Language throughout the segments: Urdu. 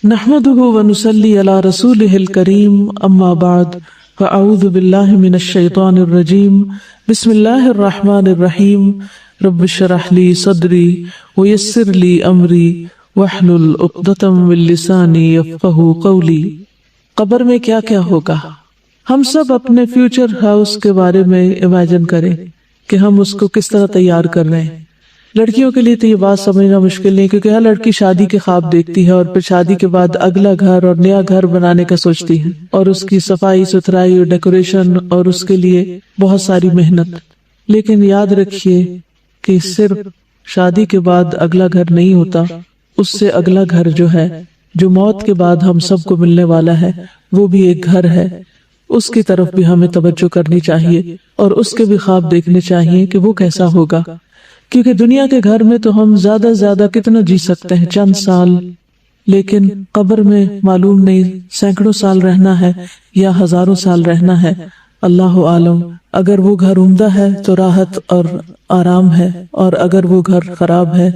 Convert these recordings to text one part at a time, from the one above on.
نحمده ونصلي على رسوله الكريم اما بعد فاعوذ بالله من الشيطان الرجيم بسم الله الرحمن الرحيم رب اشرح لي صدري ويسر لي امري واحلل عقدة من لساني يفقهوا قولي۔ قبر میں کیا کیا ہوگا؟ ہم سب اپنے فیوچر ہاؤس کے بارے میں امیجن کریں کہ ہم اس کو کس طرح تیار کر رہے ہیں۔ لڑکیوں کے لیے تو یہ بات سمجھنا مشکل نہیں، کیونکہ ہر لڑکی شادی کے خواب دیکھتی ہے اور پھر شادی کے بعد اگلا گھر اور نیا گھر بنانے کا سوچتی ہے، اور اس کی صفائی ستھرائی اور ڈیکوریشن اور اس کے لیے بہت ساری محنت۔ لیکن یاد رکھیے کہ صرف شادی کے بعد اگلا گھر نہیں ہوتا، اس سے اگلا گھر جو ہے، جو موت کے بعد ہم سب کو ملنے والا ہے، وہ بھی ایک گھر ہے۔ اس کی طرف بھی ہمیں توجہ کرنی چاہیے اور اس کے بھی خواب دیکھنے چاہیے کہ وہ کیسا ہوگا، کیونکہ دنیا کے گھر میں تو ہم زیادہ سے زیادہ کتنا جی سکتے ہیں، چند سال، لیکن قبر میں معلوم نہیں سینکڑوں سال رہنا ہے یا ہزاروں سال رہنا ہے، اللہ عالم۔ اگر وہ گھر عمدہ ہے تو راحت اور آرام ہے، اور اگر وہ گھر خراب ہے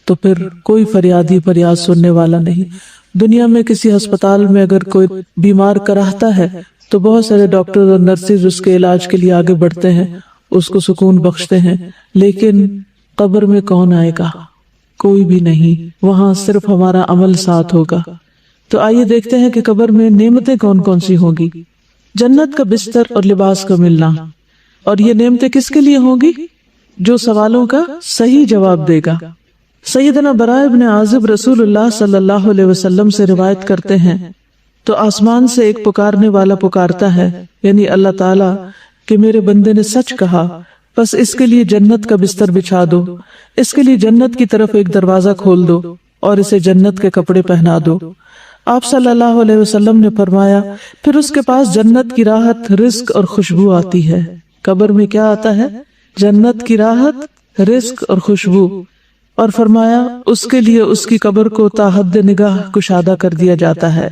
تو پھر کوئی فریاد ہی فریاد سننے والا نہیں۔ دنیا میں کسی ہسپتال میں اگر کوئی بیمار کراہتا ہے تو بہت سارے ڈاکٹر اور نرسز اس کے علاج کے لیے آگے بڑھتے ہیں، اس کو سکون بخشتے ہیں، لیکن قبر میں کون آئے گا؟ کوئی بھی نہیں، وہاں صرف ہمارا عمل ساتھ ہوگا۔ تو آئیے دیکھتے ہیں کہ قبر میں نعمتیں کون کون سی ہوں گی۔ جنت کا بستر اور لباس کا ملنا، اور یہ نعمتیں کس کے لیے ہوں گی؟ جو سوالوں کا صحیح جواب دے گا۔ سیدنا براء بن عازب رسول اللہ صلی اللہ علیہ وسلم سے روایت کرتے ہیں، تو آسمان سے ایک پکارنے والا پکارتا ہے، یعنی اللہ تعالیٰ، کہ میرے بندے نے سچ کہا، بس اس کے لیے جنت کا بستر بچھا دو، اس کے لیے جنت کی طرف ایک دروازہ کھول دو اور اسے جنت کے کپڑے پہنا دو۔ آپ صلی اللہ علیہ وسلم نے فرمایا، پھر اس کے پاس جنت کی راحت، رزق اور خوشبو آتی ہے۔ قبر میں کیا آتا ہے؟ جنت کی راحت، رزق اور خوشبو، اور فرمایا اس کے لیے اس کی قبر کو تا حد نگاہ کشادہ کر دیا جاتا ہے۔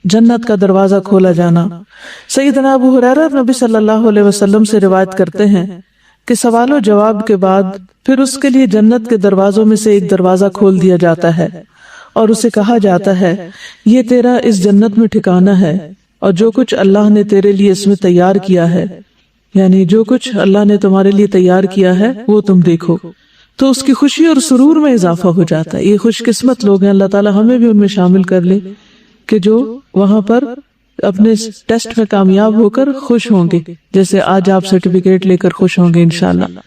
جنت کا دروازہ کھولا جانا۔ سیدنا ابو ہریرہ نبی صلی اللہ علیہ وسلم سے روایت کرتے ہیں کہ سوال و جواب کے بعد پھر اس کے لیے جنت کے دروازوں میں سے ایک دروازہ کھول دیا جاتا ہے اور اسے کہا جاتا ہے، یہ تیرا اس جنت میں ٹھکانہ ہے، اور جو کچھ اللہ نے تیرے لیے اس میں تیار کیا ہے، یعنی جو کچھ اللہ نے تمہارے لیے تیار کیا ہے وہ تم دیکھو۔ تو اس کی خوشی اور سرور میں اضافہ ہو جاتا ہے۔ یہ خوش قسمت لوگ ہیں، اللہ تعالیٰ ہمیں بھی ان میں شامل کر لے کہ جو وہاں پر اپنے ٹیسٹ میں کامیاب ہو کر خوش ہوں گے، جیسے آج آپ سرٹیفکیٹ لے کر خوش ہوں گے انشاءاللہ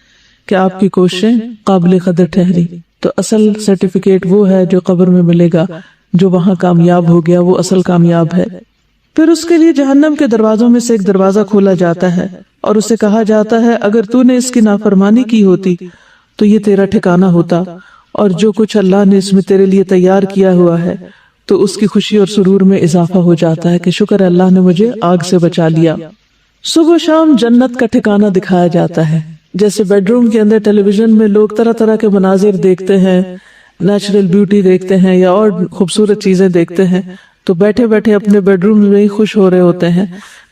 کہ آپ کی کوششیں قابل قدر ٹھہری۔ تو اصل سرٹیفکیٹ وہ ہے جو قبر میں ملے گا، جو وہاں کامیاب ہو گیا وہ اصل کامیاب ہے۔ پھر اس کے لیے جہنم کے دروازوں میں سے ایک دروازہ کھولا جاتا ہے اور اسے کہا جاتا ہے، اگر تو نے اس کی نافرمانی کی ہوتی تو یہ تیرا ٹھکانہ ہوتا، اور جو کچھ اللہ نے اس میں تیرے لیے تیار کیا ہوا ہے، تو اس کی خوشی اور سرور میں اضافہ ہو جاتا ہے کہ شکر ہے اللہ نے مجھے آگ سے بچا لیا۔ صبح و شام جنت کا ٹھکانہ دکھایا جاتا ہے، جیسے بیڈ روم کے اندر ٹیلی ویژن میں لوگ طرح طرح کے مناظر دیکھتے ہیں، نیچرل بیوٹی دیکھتے ہیں یا اور خوبصورت چیزیں دیکھتے ہیں، تو بیٹھے بیٹھے اپنے بیڈ روم میں ہی خوش ہو رہے ہوتے ہیں۔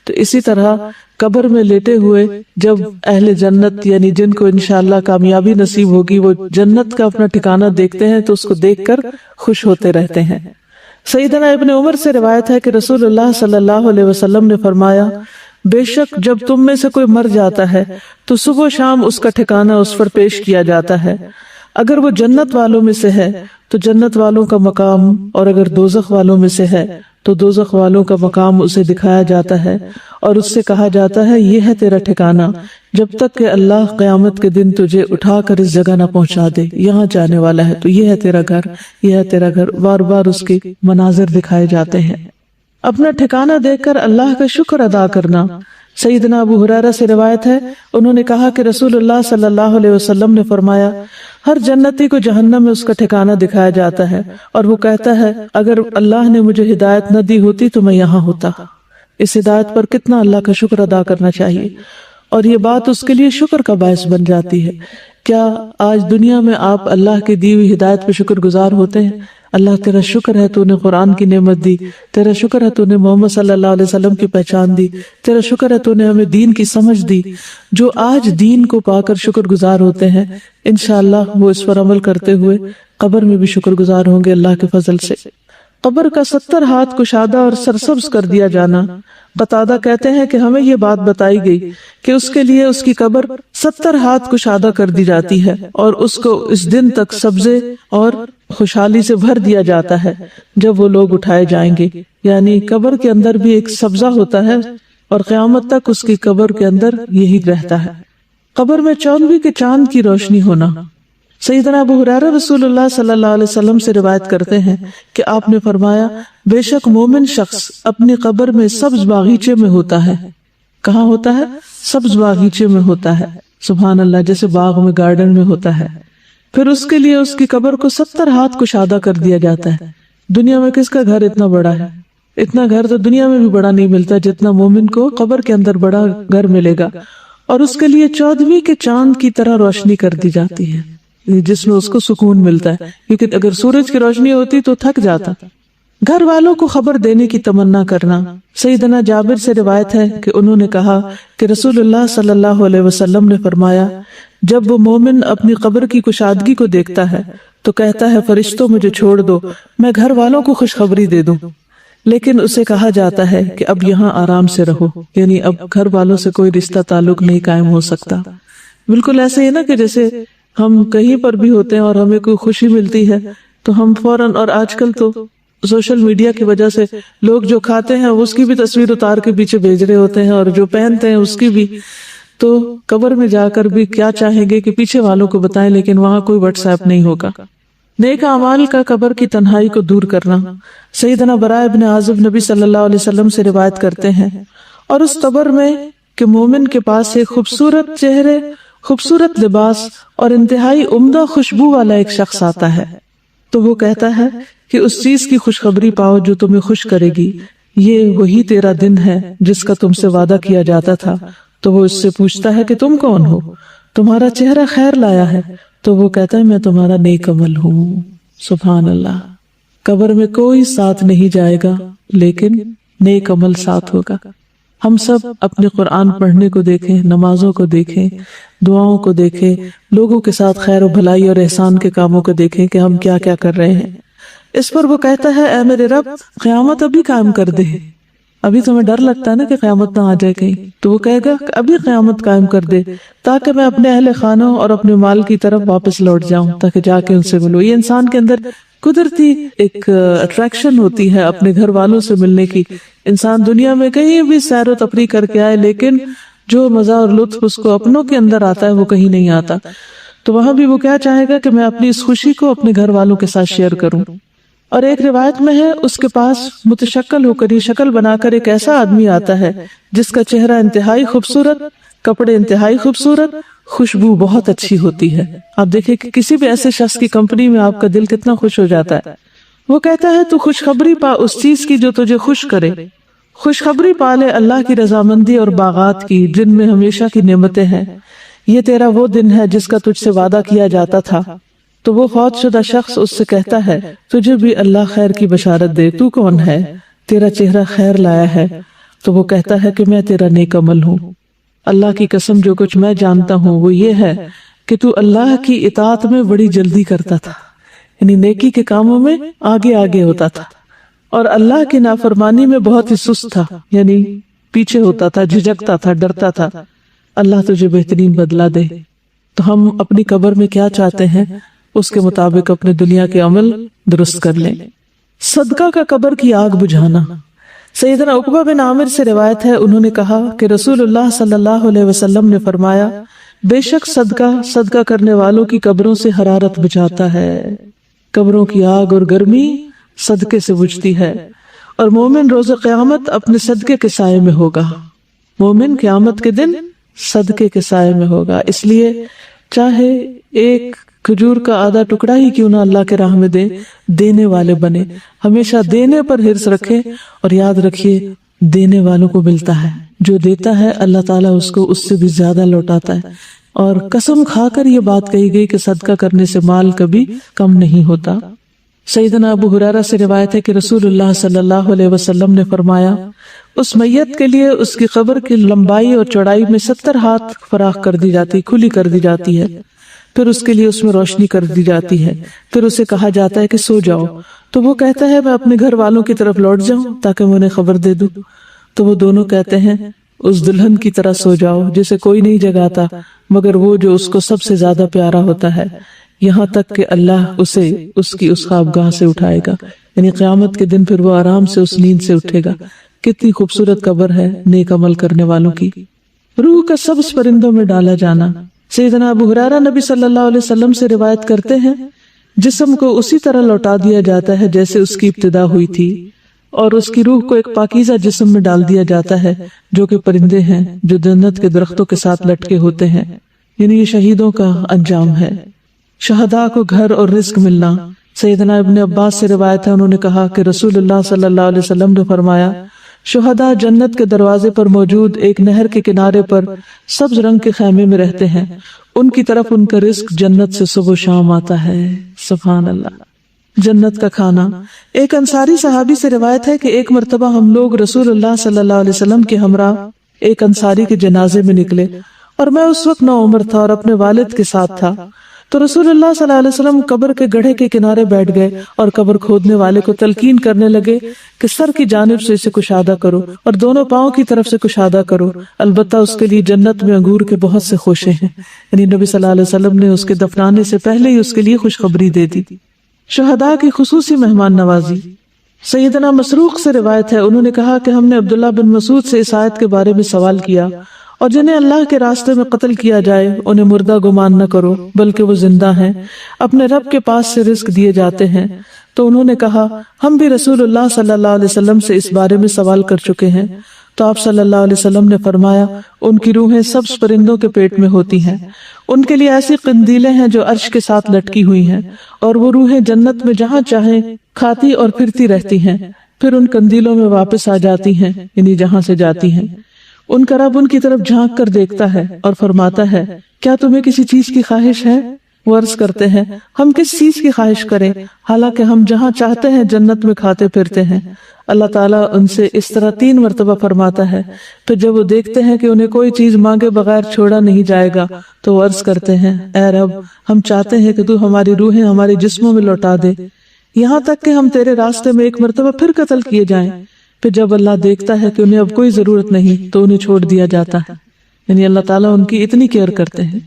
تو اسی طرح قبر میں لیٹے ہوئے جب اہل جنت، یعنی جن کو انشاءاللہ کامیابی نصیب ہوگی، وہ جنت کا اپنا ٹھکانہ دیکھتے ہیں تو اس کو دیکھ کر خوش ہوتے رہتے ہیں۔ سیدنا ابن عمر سے روایت ہے کہ رسول اللہ صلی اللہ علیہ وسلم نے فرمایا، بے شک جب تم میں سے کوئی مر جاتا ہے تو صبح و شام اس کا ٹھکانہ اس پر پیش کیا جاتا ہے۔ اگر وہ جنت والوں میں سے ہے تو جنت والوں کا مقام، اور اگر دوزخ والوں میں سے ہے تو دوزخ والوں کا مقام اسے دکھایا جاتا ہے، اور اس سے کہا جاتا ہے، یہ ہے تیرا ٹھکانہ جب تک کہ اللہ قیامت کے دن تجھے اٹھا کر اس جگہ نہ پہنچا دے، یہاں جانے والا ہے، تو یہ ہے تیرا گھر، یہ ہے تیرا گھر۔ بار بار اس کے مناظر دکھائے جاتے ہیں۔ اپنا ٹھکانہ دیکھ کر اللہ کا شکر ادا کرنا۔ سیدنا ابو ہریرہ سے روایت ہے، انہوں نے کہا کہ رسول اللہ صلی اللہ علیہ وسلم نے فرمایا، ہر جنتی کو جہنم میں اس کا ٹھکانہ دکھایا جاتا ہے، اور وہ کہتا ہے، اگر اللہ نے مجھے ہدایت نہ دی ہوتی تو میں یہاں ہوتا۔ اس ہدایت پر کتنا اللہ کا شکر ادا کرنا چاہیے، اور یہ بات اس کے لیے شکر کا باعث بن جاتی ہے۔ کیا آج دنیا میں آپ اللہ کی دی ہوئی ہدایت پہ شکر گزار ہوتے ہیں؟ اللہ تیرا شکر ہے تو نے قرآن کی نعمت دی، تیرا شکر ہے تو نے محمد صلی اللہ علیہ وسلم کی پہچان دی، تیرا شکر ہے تو نے ہمیں دین کی سمجھ دی۔ جو آج دین کو پا کر شکر گزار ہوتے ہیں، انشاءاللہ وہ اس پر عمل کرتے ہوئے قبر میں بھی شکر گزار ہوں گے اللہ کے فضل سے۔ قبر کا 70 ہاتھ کشادہ اور سرسبز کر دیا جانا۔ قتادہ کہتے ہیں کہ ہمیں یہ بات بتائی گئی کہ اس کے لیے اس کی قبر 70 ہاتھ کشادہ کر دی جاتی ہے اور اس کو اس دن تک سبزے اور خوشحالی سے بھر دیا جاتا ہے جب وہ لوگ اٹھائے جائیں گے، یعنی قبر کے اندر بھی ایک سبزہ ہوتا ہے اور قیامت تک اس کی قبر کے اندر یہی رہتا ہے۔ قبر میں 14ویں کے چاند کی روشنی ہونا۔ سیدنا ابو ہریرہ رسول اللہ صلی اللہ علیہ وسلم سے روایت کرتے ہیں کہ آپ نے فرمایا، بے شک مومن شخص اپنی قبر میں سبز باغیچے میں ہوتا ہے۔ کہاں ہوتا ہے؟ سبز باغیچے میں ہوتا ہے، سبحان اللہ، جیسے باغ میں گارڈن میں ہوتا ہے۔ پھر اس کے لیے اس کی قبر کو 70 ہاتھ کشادہ کر دیا جاتا ہے۔ دنیا میں کس کا گھر اتنا بڑا ہے؟ اتنا گھر تو دنیا میں بھی بڑا نہیں ملتا جتنا مومن کو قبر کے اندر بڑا گھر ملے گا، اور اس کے لیے 14ویں کے چاند کی طرح روشنی کر دی جاتی ہے جس میں اس کو سکون ملتا ہے، کیونکہ اگر سورج کی روشنی ہوتی تو تھک جاتا۔ گھر والوں کو خبر دینے کی تمنا کرنا۔ سیدنا جابر سے روایت ہے کہ انہوں نے کہا کہ رسول اللہ صلی اللہ علیہ وسلم نے فرمایا، جب وہ مومن اپنی قبر کی کشادگی کو دیکھتا ہے تو کہتا ہے، فرشتوں مجھے چھوڑ دو، میں گھر والوں کو خوشخبری دے دوں۔ لیکن اسے کہا جاتا ہے کہ اب یہاں آرام سے رہو، یعنی اب گھر والوں سے کوئی رشتہ تعلق نہیں قائم ہو سکتا۔ بالکل ایسے ہی نا کہ جیسے ہم کہیں پر بھی ہوتے ہیں اور ہمیں کوئی خوشی ملتی ہے تو ہم فوراً، اور آج کل تو سوشل میڈیا کی وجہ سے لوگ جو کھاتے ہیں اس کی بھی تصویر اتار کے پیچھے بھیج رہے ہوتے ہیں، اور جو پہنتے ہیں اس کی بھی، تو قبر میں جا کر بھی کیا چاہیں گے کہ پیچھے والوں کو بتائیں، لیکن وہاں کوئی واٹس ایپ نہیں ہوگا۔ نیک اعمال کا قبر کی تنہائی کو دور کرنا۔ سیدنا براء ابن عازب نبی صلی اللہ علیہ وسلم سے روایت کرتے ہیں، اور اس قبر میں کہ مومن کے پاس ایک خوبصورت چہرے، خوبصورت لباس اور انتہائی عمدہ خوشبو والا ایک شخص آتا ہے، تو وہ کہتا ہے کہ اس چیز کی خوشخبری پاؤ جو تمہیں خوش کرے گی، یہ وہی تیرا دن ہے جس کا تم سے وعدہ کیا جاتا تھا۔ تو وہ اس سے پوچھتا ہے کہ تم کون ہو؟ تمہارا چہرہ خیر لایا ہے۔ تو وہ کہتا ہے، میں تمہارا نیک عمل ہوں۔ سبحان اللہ۔ قبر میں کوئی ساتھ نہیں جائے گا لیکن نیک عمل ساتھ ہوگا۔ ہم سب اپنے قرآن پڑھنے کو دیکھیں، نمازوں کو دیکھیں، دعاؤں کو دیکھیں، لوگوں کے ساتھ خیر و بھلائی اور احسان کے کاموں کو دیکھیں کہ ہم کیا کیا کر رہے ہیں۔ اس پر وہ کہتا ہے، اے میرے رب، قیامت ابھی قائم کر دے۔ ابھی تمہیں ڈر لگتا ہے نا کہ قیامت نہ آ جائے کہیں، تو وہ کہے گا کہ ابھی قیامت قائم کر دے تاکہ میں اپنے اہل خانوں اور اپنے مال کی طرف واپس لوٹ جاؤں، تاکہ جا کے ان سے ملوں۔ یہ انسان کے اندر قدرتی ایک اٹریکشن ہوتی ہے اپنے گھر والوں سے ملنے کی۔ انسان دنیا میں کہیں بھی سیر و تفریح کر کے آئے، لیکن جو مزہ اور لطف اس کو اپنوں کے اندر آتا ہے وہ کہیں نہیں آتا۔ تو وہاں بھی وہ کیا چاہے گا کہ میں اپنی اس خوشی کو اپنے گھر والوں کے ساتھ شیئر کروں۔ اور ایک روایت میں ہے، اس کے پاس متشکل ہو کر، یہ شکل بنا کر ایک ایسا آدمی آتا ہے جس کا چہرہ انتہائی خوبصورت، کپڑے انتہائی خوبصورت، خوشبو بہت اچھی ہوتی ہے۔ آپ دیکھیں کہ کسی بھی ایسے شخص کی کمپنی میں آپ کا دل کتنا خوش ہو جاتا ہے۔ وہ کہتا ہے، تو خوشخبری پا اس چیز کی جو تجھے خوش کرے، خوشخبری پا لے اللہ کی رضامندی اور باغات کی جن میں ہمیشہ کی نعمتیں ہیں۔ یہ تیرا وہ دن ہے جس کا تجھ سے وعدہ کیا جاتا تھا۔ تو وہ فوت شدہ شخص اس سے کہتا ہے، تجھے بھی اللہ خیر کی بشارت دے، تو کون ہے؟ تیرا چہرہ خیر لایا ہے۔ تو وہ کہتا ہے کہ میں تیرا نیک عمل ہوں۔ اللہ کی قسم، جو کچھ میں جانتا ہوں وہ یہ ہے کہ تو اللہ کی اطاعت میں بڑی جلدی کرتا تھا، یعنی نیکی کے کاموں میں آگے آگے ہوتا تھا، اور اللہ کی نافرمانی میں بہت ہی سست تھا، یعنی پیچھے ہوتا تھا، جھجکتا تھا، ڈرتا تھا۔ اللہ تجھے بہترین بدلہ دے۔ تو ہم اپنی قبر میں کیا چاہتے ہیں اس کے مطابق اپنے دنیا کے عمل درست کر لیں۔ صدقہ کا قبر کی آگ بجھانا۔ سیدنا عقبہ بن عامر سے روایت ہے، انہوں نے کہا کہ رسول اللہ صلی اللہ علیہ وسلم نے فرمایا، بے شک صدقہ کرنے والوں کی قبروں سے حرارت بجھاتا ہے۔ قبروں کی آگ اور گرمی صدقے سے بجھتی ہے، اور مومن روز قیامت اپنے صدقے کے سائے میں ہوگا۔ مومن قیامت کے دن صدقے کے سائے میں ہوگا۔ اس لیے چاہے ایک کھجور کا آدھا ٹکڑا ہی کیوں نہ اللہ کے راہ میں دے، دینے والے بنے۔ ہمیشہ دینے پر حرص رکھے، اور یاد رکھیے دینے والوں کو ملتا ہے، جو دیتا ہے اللہ تعالیٰ اس کو اس سے بھی زیادہ لوٹاتا ہے۔ اور قسم کھا کر یہ بات کہی گئی کہ صدقہ کرنے سے مال کبھی کم نہیں ہوتا۔ سیدنا ابو ہریرہ سے روایت ہے کہ رسول اللہ صلی اللہ علیہ وسلم نے فرمایا، اس میت کے لیے اس کی قبر کی لمبائی اور چوڑائی میں 70 ہاتھ فراخ کر دی جاتی، کھلی کر دی جاتی ہے۔ پھر اس کے لیے اس میں روشنی کر دی جاتی ہے، پھر اسے کہا جاتا ہے کہ سو جاؤ، تو وہ کہتا ہے میں اپنے گھر والوں کی طرف لوٹ جاؤں تاکہ میں انہیں خبر دے دوں، تو وہ دونوں کہتے ہیں اس دلہن کی طرح سو جاؤ جسے کوئی نہیں جگاتا مگر وہ جو اس کو سب سے زیادہ پیارا ہوتا ہے، یہاں تک کہ اللہ اسے اس کی اس خوابگاہ سے اٹھائے گا، یعنی قیامت کے دن پھر وہ آرام سے اس نیند سے اٹھے گا۔ کتنی خوبصورت قبر ہے نیک عمل کرنے والوں کی۔ روح کا سبز پرندوں میں ڈالا جانا۔ سیدنا ابو ہریرہ نبی صلی اللہ علیہ وسلم سے روایت کرتے ہیں جسم کو اسی طرح لوٹا دیا جاتا ہے جیسے اس کی ابتدا ہوئی تھی، اور اس کی روح کو ایک پاکیزہ جسم میں ڈال دیا جاتا ہے جو کہ پرندے ہیں جو جنت کے درختوں کے ساتھ لٹکے ہوتے ہیں، یعنی یہ شہیدوں کا انجام ہے۔ شہداء کو گھر اور رزق ملنا۔ سیدنا ابن عباس سے روایت ہے، انہوں نے کہا کہ رسول اللہ صلی اللہ علیہ وسلم نے فرمایا شہداء جنت کے دروازے پر موجود ایک نہر کے کنارے پر سبز رنگ کے خیمے میں رہتے ہیں، ان کی طرف ان کا رزق جنت سے صبح و شام آتا ہے۔ سبحان اللہ۔ جنت کا کھانا۔ ایک انصاری صحابی سے روایت ہے کہ ایک مرتبہ ہم لوگ رسول اللہ صلی اللہ علیہ وسلم کے ہمراہ ایک انصاری کے جنازے میں نکلے، اور میں اس وقت نوعمر تھا اور اپنے والد کے ساتھ تھا، تو رسول اللہ صلی اللہ علیہ وسلم قبر کے گڑھے کے کنارے بیٹھ گئے اور قبر کھودنے والے کو تلقین کرنے لگے کہ سر کی جانب سے اسے کشادہ کرو اور دونوں پاؤں کی طرف سے کشادہ کرو، البتہ اس کے لیے جنت میں انگور کے بہت سے خوشے ہیں۔ یعنی نبی صلی اللہ علیہ وسلم نے اس کے دفنانے سے پہلے ہی اس کے لیے خوشخبری دے دی۔ شہداء کی خصوصی مہمان نوازی۔ سیدنا مسروق سے روایت ہے، انہوں نے کہا کہ ہم نے عبداللہ بن مسعود سے اس آیت کے بارے میں سوال کیا، اور جنہیں اللہ کے راستے میں قتل کیا جائے انہیں مردہ گمان نہ کرو بلکہ وہ زندہ ہیں، اپنے رب کے پاس سے رزق دیے جاتے ہیں۔ تو انہوں نے کہا ہم بھی رسول اللہ صلی اللہ علیہ وسلم سے اس بارے میں سوال کر چکے ہیں، تو آپ صلی اللہ علیہ وسلم نے فرمایا ان کی روحیں سبز پرندوں کے پیٹ میں ہوتی ہیں، ان کے لیے ایسی قندیلیں ہیں جو عرش کے ساتھ لٹکی ہوئی ہیں، اور وہ روحیں جنت میں جہاں چاہیں کھاتی اور پھرتی رہتی ہیں، پھر ان قندیلوں میں واپس آ جاتی ہیں، یعنی جہاں سے جاتی ہیں۔ ان کا رب ان کی طرف جھانک کر دیکھتا ہے اور فرماتا ہے کیا تمہیں کسی چیز کی خواہش ہے؟ وہ عرض کرتے ہیں ہم کس چیز کی خواہش کریں، حالانکہ ہم جہاں چاہتے ہیں جنت میں کھاتے پھرتے ہیں۔ اللہ تعالیٰ ان سے اس طرح 3 مرتبہ فرماتا ہے، پھر جب وہ دیکھتے ہیں کہ انہیں کوئی چیز مانگے بغیر چھوڑا نہیں جائے گا تو وہ عرض کرتے ہیں اے رب ہم چاہتے ہیں کہ تو ہماری روحیں ہمارے جسموں میں لوٹا دے، یہاں تک کہ ہم تیرے راستے میں ایک مرتبہ پھر قتل کیے جائیں۔ پھر جب اللہ دیکھتا ہے کہ انہیں اب کوئی ضرورت نہیں تو انہیں چھوڑ دیا جاتا ہے، یعنی اللہ تعالیٰ ان کی اتنی کیئر کرتے ہیں۔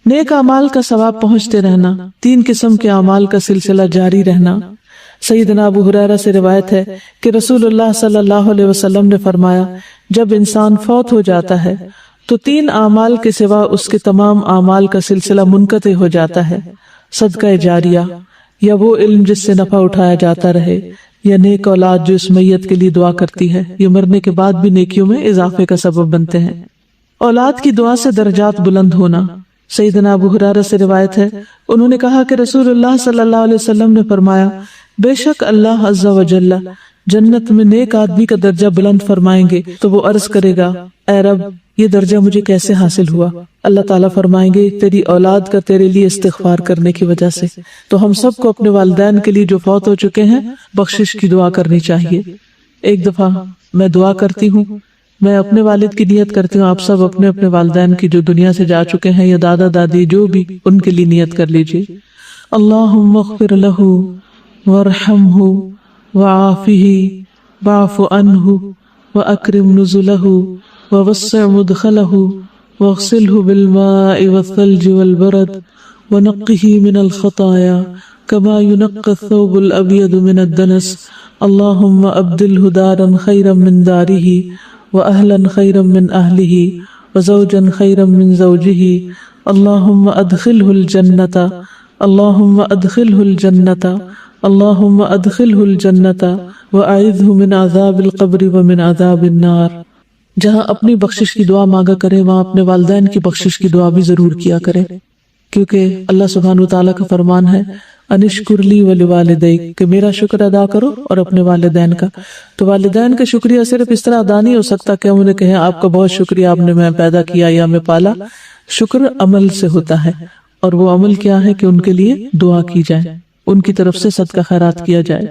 نیک اعمال کا ثواب پہنچتے رہنا۔ 3 قسم کے اعمال کا سلسلہ جاری رہنا۔ سیدنا ابو ہریرہ سے روایت ہے کہ رسول اللہ صلی اللہ علیہ وسلم نے فرمایا جب انسان فوت ہو جاتا ہے تو 3 اعمال کے سوا اس کے تمام اعمال کا سلسلہ منقطع ہو جاتا ہے، صدقہ جاریہ، یا وہ علم جس سے نفع اٹھایا جاتا رہے، یا نیک اولاد جو اس میت کے لیے دعا کرتی ہے، یہ مرنے کے بعد بھی نیکیوں میں اضافے کا سبب بنتے ہیں۔ اولاد کی دعا سے درجات بلند ہونا۔ سیدنا ابو ہریرہ سے روایت ہے، انہوں نے کہا کہ رسول اللہ صلی اللہ علیہ وسلم نے فرمایا بے شک اللہ عز و جل جنت میں نیک آدمی کا درجہ بلند فرمائیں گے تو وہ عرض کرے گا اے رب یہ درجہ مجھے کیسے حاصل ہوا؟ اللہ تعالیٰ فرمائیں گے تیری اولاد کا تیرے لیے استغفار کرنے کی وجہ سے۔ تو ہم سب کو اپنے والدین کے لیے جو فوت ہو چکے ہیں بخشش کی دعا کرنی چاہیے۔ ایک دفعہ میں دعا کرتی ہوں، میں اپنے والد کی نیت کرتی ہوں، آپ سب اپنے اپنے والدین کی جو دنیا سے جا چکے ہیں یا دادا دادی جو بھی، ان کے لیے نیت کر لیجیے۔ اللہم اغفر لہ وارحمہ وعافہ واعف عنہ واکرم نزلہ ووسع مدخلہ واغسلہ بالماء والثلج والبرد ونقہ من الخطایا كما ينقى الثوب الأبيض من الدنس اللهم أبدله دارا خيرا من داره وأهلا خيرا من أهله وزوجا خيرا من زوجه اللهم أدخله الجنة اللهم أدخله الجنة اللهم أدخله الجنة وأعذه من عذاب القبر ومن عذاب النار۔ جہاں اپنی بخشش کی دعا مانگا کرے وہاں اپنے والدین کی بخشش کی دعا بھی ضرور کیا کرے، کیونکہ اللہ سبحانہ وتعالیٰ کا فرمان ہے انشکر لی ولوالدیک، کہ میرا شکر ادا کرو اور اپنے والدین کا۔ تو والدین کا شکریہ صرف اس طرح ادا نہیں ہو سکتا کہ ہم انہیں کہیں آپ کا بہت شکریہ، آپ نے ہمیں پیدا کیا یا ہمیں پالا۔ شکر عمل سے ہوتا ہے، اور وہ عمل کیا ہے کہ ان کے لیے دعا کی جائے، ان کی طرف سے صدقہ خیرات کیا جائے۔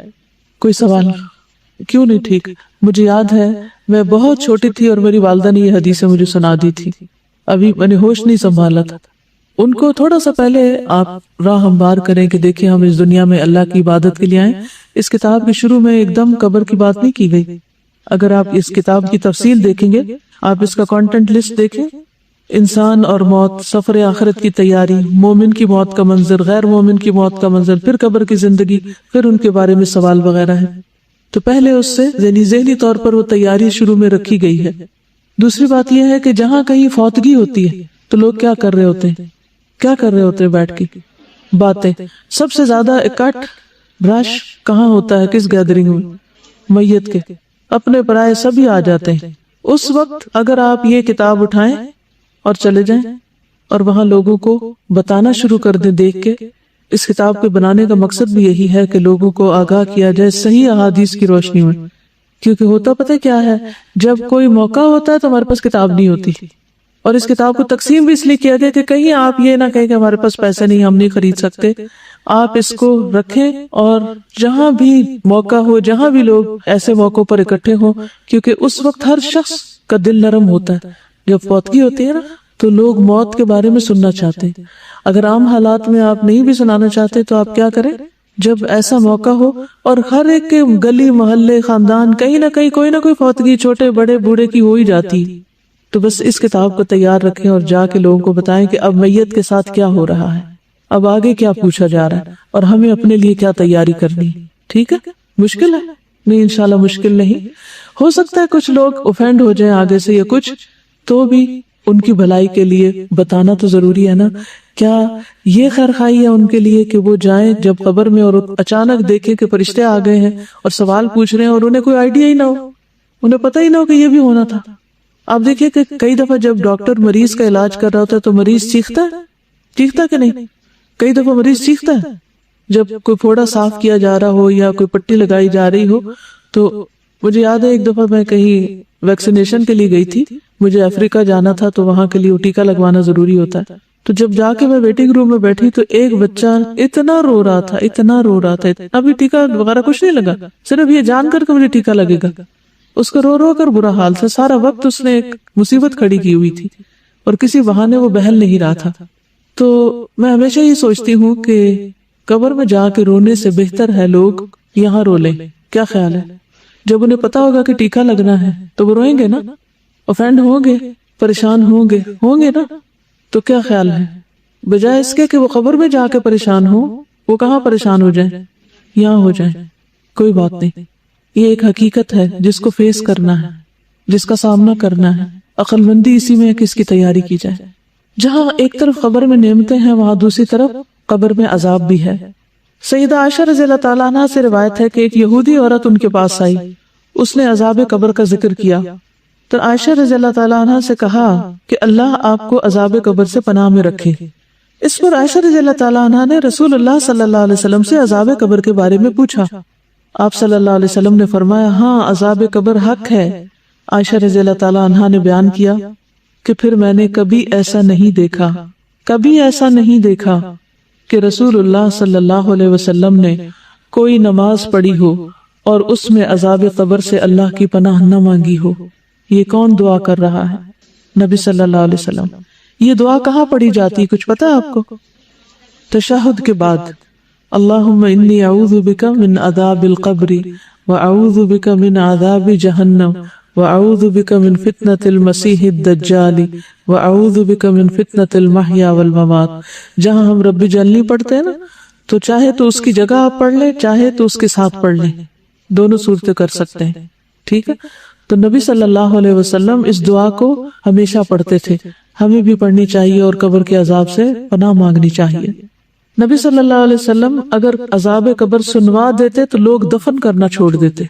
کوئی سوال؟ کیوں نہیں ٹھیک؟ مجھے یاد ہے میں بہت چھوٹی تھی اور میری والدہ نے یہ حدیث مجھے سنا دی تھی، ابھی میں نے ہوش نہیں سنبھالا تھا۔ ان کو تھوڑا سا پہلے آپ راہ ہموار کریں کہ دیکھیں ہم اس دنیا میں اللہ کی عبادت کے لیے آئیں. اس کتاب کے شروع میں ایک دم قبر کی بات نہیں کی گئی. اگر آپ اس کتاب کی تفصیل دیکھیں گے، آپ اس کا کانٹینٹ لسٹ دیکھیں، انسان اور موت، سفر آخرت کی تیاری، مومن کی موت کا منظر، غیر مومن کی موت کا منظر، پھر قبر کی زندگی، پھر ان کے بارے میں سوال وغیرہ ہے. تو پہلے اس سے ذہنی طور پر وہ تیاری شروع میں رکھی گئی ہے. دوسری بات یہ ہے کہ جہاں کہیں فوتگی ہوتی ہے تو لوگ کیا کر رہے ہوتے ہیں؟ کیا کر رہے ہوتے ہیں؟ بیٹھ کے باتیں. سب سے زیادہ اکٹھ رش کہاں ہوتا ہے؟ کس گیدرنگ میں؟ میت کے. اپنے پرائے سبھی آ جاتے ہیں. اس وقت اگر آپ یہ کتاب اٹھائیں اور چلے جائیں اور وہاں لوگوں کو بتانا شروع کر دیں دیکھ کے، اس کتاب کے بنانے کا مقصد بھی یہی ہے کہ لوگوں کو آگاہ کیا جائے صحیح احادیث کی روشنی میں. کیونکہ ہوتا پتہ کیا ہے، جب کوئی موقع ہوتا ہے تو ہمارے پاس کتاب نہیں ہوتی. اور اس کتاب کو تقسیم بھی اس لیے کیا گیا کہ کہیں آپ یہ نہ کہیں کہ ہمارے پاس پیسے نہیں، ہم نہیں خرید سکتے. آپ اس کو رکھیں اور جہاں بھی موقع ہو، جہاں بھی لوگ ایسے موقعوں پر اکٹھے ہوں، کیونکہ اس وقت ہر شخص کا دل نرم ہوتا ہے. جب فوتگی ہوتی ہے نا تو لوگ موت کے بارے میں سننا چاہتے ہیں. اگر عام حالات میں آپ نہیں بھی سنانا چاہتے تو آپ کیا کریں؟ جب ایسا موقع ہو اور ہر ایک کے گلی محلے خاندان کہیں نہ کہیں کوئی نہ کوئی فوتگی چھوٹے بڑے بوڑھے کی ہو ہی جاتی، تو بس اس کتاب کو تیار رکھیں اور جا کے لوگوں کو بتائیں کہ اب میت کے ساتھ کیا ہو رہا ہے، اب آگے کیا پوچھا جا رہا ہے اور ہمیں اپنے لیے کیا تیاری کرنی ہے. ٹھیک ہے؟ مشکل ہے؟ نہیں، انشاءاللہ مشکل نہیں. ہو سکتا ہے کچھ لوگ اوفینڈ ہو جائیں آگے سے یا کچھ، تو بھی ان کی بھلائی کے لیے بتانا تو ضروری ہے نا. کیا یہ خیر خواہی ہے ان کے لیے کہ وہ جائیں جب قبر میں اور اچانک دیکھیں کہ فرشتے آ گئے ہیں اور سوال پوچھ رہے ہیں اور انہیں کوئی آئیڈیا ہی نہ ہو، انہیں پتہ ہی نہ ہو کہ یہ بھی ہونا تھا. آپ دیکھیں کہ کئی دفعہ جب ڈاکٹر مریض کا علاج کر رہا ہوتا ہے تو مریض چیختا ہے، چیختا کہ نہیں؟ کئی دفعہ مریض چیختا ہے جب کوئی پھوڑا صاف کیا جا رہا ہو یا کوئی پٹی لگائی جا رہی ہو. تو مجھے یاد ہے ایک دفعہ میں کہیں ویکسینیشن کے لیے گئی تھی، مجھے افریقہ جانا تھا تو وہاں کے لیے ٹیکا لگوانا ضروری ہوتا ہے. تو جب جا کے میں ویٹنگ روم میں بیٹھی تو ایک بچہ اتنا رو رہا تھا، اتنا رو رہا تھا. ابھی ٹیکا وغیرہ کچھ نہیں لگا، صرف یہ جان کر کہ مجھے ٹیکا لگے گا. اس کا رو رو کر برا حال تھا. سارا وقت اس نے ایک مصیبت کھڑی کی ہوئی تھی اور کسی بہانے وہ بہل نہیں رہا تھا. تو میں ہمیشہ یہ سوچتی ہوں کہ قبر میں جا کے رونے سے بہتر ہے لوگ یہاں رو لیں. کیا خیال ہے؟ جب انہیں پتا ہوگا کہ ٹیکا لگنا ہے تو وہ روئیں گے نا، اوفینڈ ہوں گے، پریشان ہوں گے نا. تو کیا خیال ہے، بجائے اس کے کہ وہ قبر میں جا کے پریشان ہوں، وہ کہاں پریشان ہو جائیں؟ یہاں ہو جائیں. کوئی بات نہیں، یہ ایک حقیقت ہے جس کو فیس کرنا ہے، جس کا سامنا کرنا ہے. عقل مندی اسی میں ہے کہ اس کی تیاری کی جائے. جہاں ایک طرف قبر میں نعمتیں ہیں وہاں دوسری طرف قبر میں عذاب بھی ہے. سیدہ عائشہ رضی اللہ تعالیٰ عنہ سے روایت ہے کہ ایک یہودی عورت ان کے پاس آئی، اس نے عذاب قبر کا ذکر کیا تو عائشہ رضی اللہ تعالیٰ عنہ سے کہا کہ اللہ آپ کو عذاب قبر سے پناہ میں رکھے. اس پر عائشہ رضی اللہ تعالیٰ عنہ نے رسول اللہ صلی اللہ علیہ وسلم سے عذاب قبر کے بارے میں پوچھا. آپ صلی اللہ علیہ وسلم نے فرمایا ہاں عذاب قبر حق ہے. عائشہ رضی اللہ تعالیٰ عنہ نے بیان کیا کہ پھر میں نے کبھی ایسا نہیں دیکھا کہ رسول اللہ صلی اللہ علیہ وسلم نے کوئی نماز پڑھی ہو اور اس میں عذاب قبر سے اللہ کی پناہ نہ مانگی ہو. یہ کون دعا کر رہا ہے؟ نبی صلی اللہ علیہ وسلم. یہ دعا کہاں پڑھی جاتی کچھ پتا ہے آپ کو؟ تشہد کے بعد اللہم انی اعوذ بک من عذاب القبر واعوذ بک من عذاب جہنم واعوذ بک من فتنة المسیح الدجال واعوذ بک من فتنة المحیا والممات. جہاں ہم رب جلنی پڑھتے ہیں نا تو چاہے تو اس کی جگہ آپ پڑھ لیں، چاہے تو اس کے ساتھ پڑھ لیں، دونوں صورتیں کر سکتے ہیں. ٹھیک ہے؟ تو نبی صلی اللہ علیہ وسلم اس دعا کو ہمیشہ پڑھتے تھے. ہمیں بھی پڑھنی چاہیے اور قبر کے عذاب سے پناہ مانگنی چاہیے. نبی صلی اللہ علیہ وسلم اگر عذاب قبر سنوا دیتے تو لوگ دفن کرنا چھوڑ دیتے.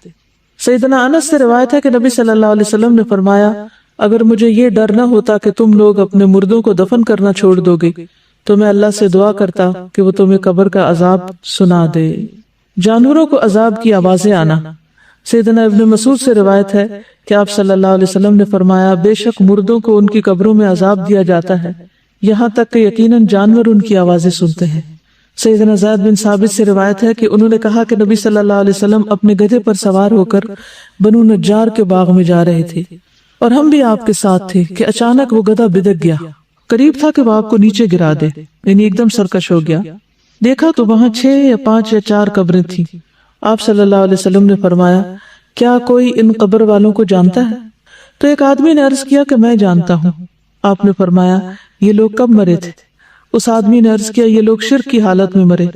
سیدنا انس سے روایت ہے کہ نبی صلی اللہ علیہ وسلم نے فرمایا اگر مجھے یہ ڈر نہ ہوتا کہ تم لوگ اپنے مردوں کو دفن کرنا چھوڑ دو گے تو میں اللہ سے دعا کرتا کہ وہ تمہیں قبر کا عذاب سنا دے. جانوروں کو عذاب کی آوازیں آنا. سیدنا ابن مسعود سے روایت ہے کہ آپ صلی اللہ علیہ وسلم نے فرمایا بے شک مردوں کو ان کی قبروں میں عذاب دیا جاتا ہے یہاں تک کہ یقیناً جانور ان کی آوازیں سنتے ہیں. سیدنا زید بن ثابت سے روایت ہے کہ انہوں نے کہا کہ نبی صلی اللہ علیہ وسلم اپنے گدھے پر سوار ہو کر بنو نجار کے باغ میں جا رہے تھے اور ہم بھی آپ کے ساتھ تھے کہ اچانک وہ گدھا بدک گیا. قریب تھا کہ وہ آپ کو نیچے گرا دے، یعنی ایک دم سرکش ہو گیا۔ دیکھا تو وہاں 6 یا 5 یا 4 قبریں تھیں۔ آپ صلی اللہ علیہ وسلم نے فرمایا کیا کوئی ان قبر والوں کو جانتا ہے؟ تو ایک آدمی نے عرض کیا کہ میں جانتا ہوں۔ آپ نے فرمایا یہ لوگ کب مرے تھے؟ اس آدمی نے عرض کیا یہ لوگ شرک کی حالت میں مرے۔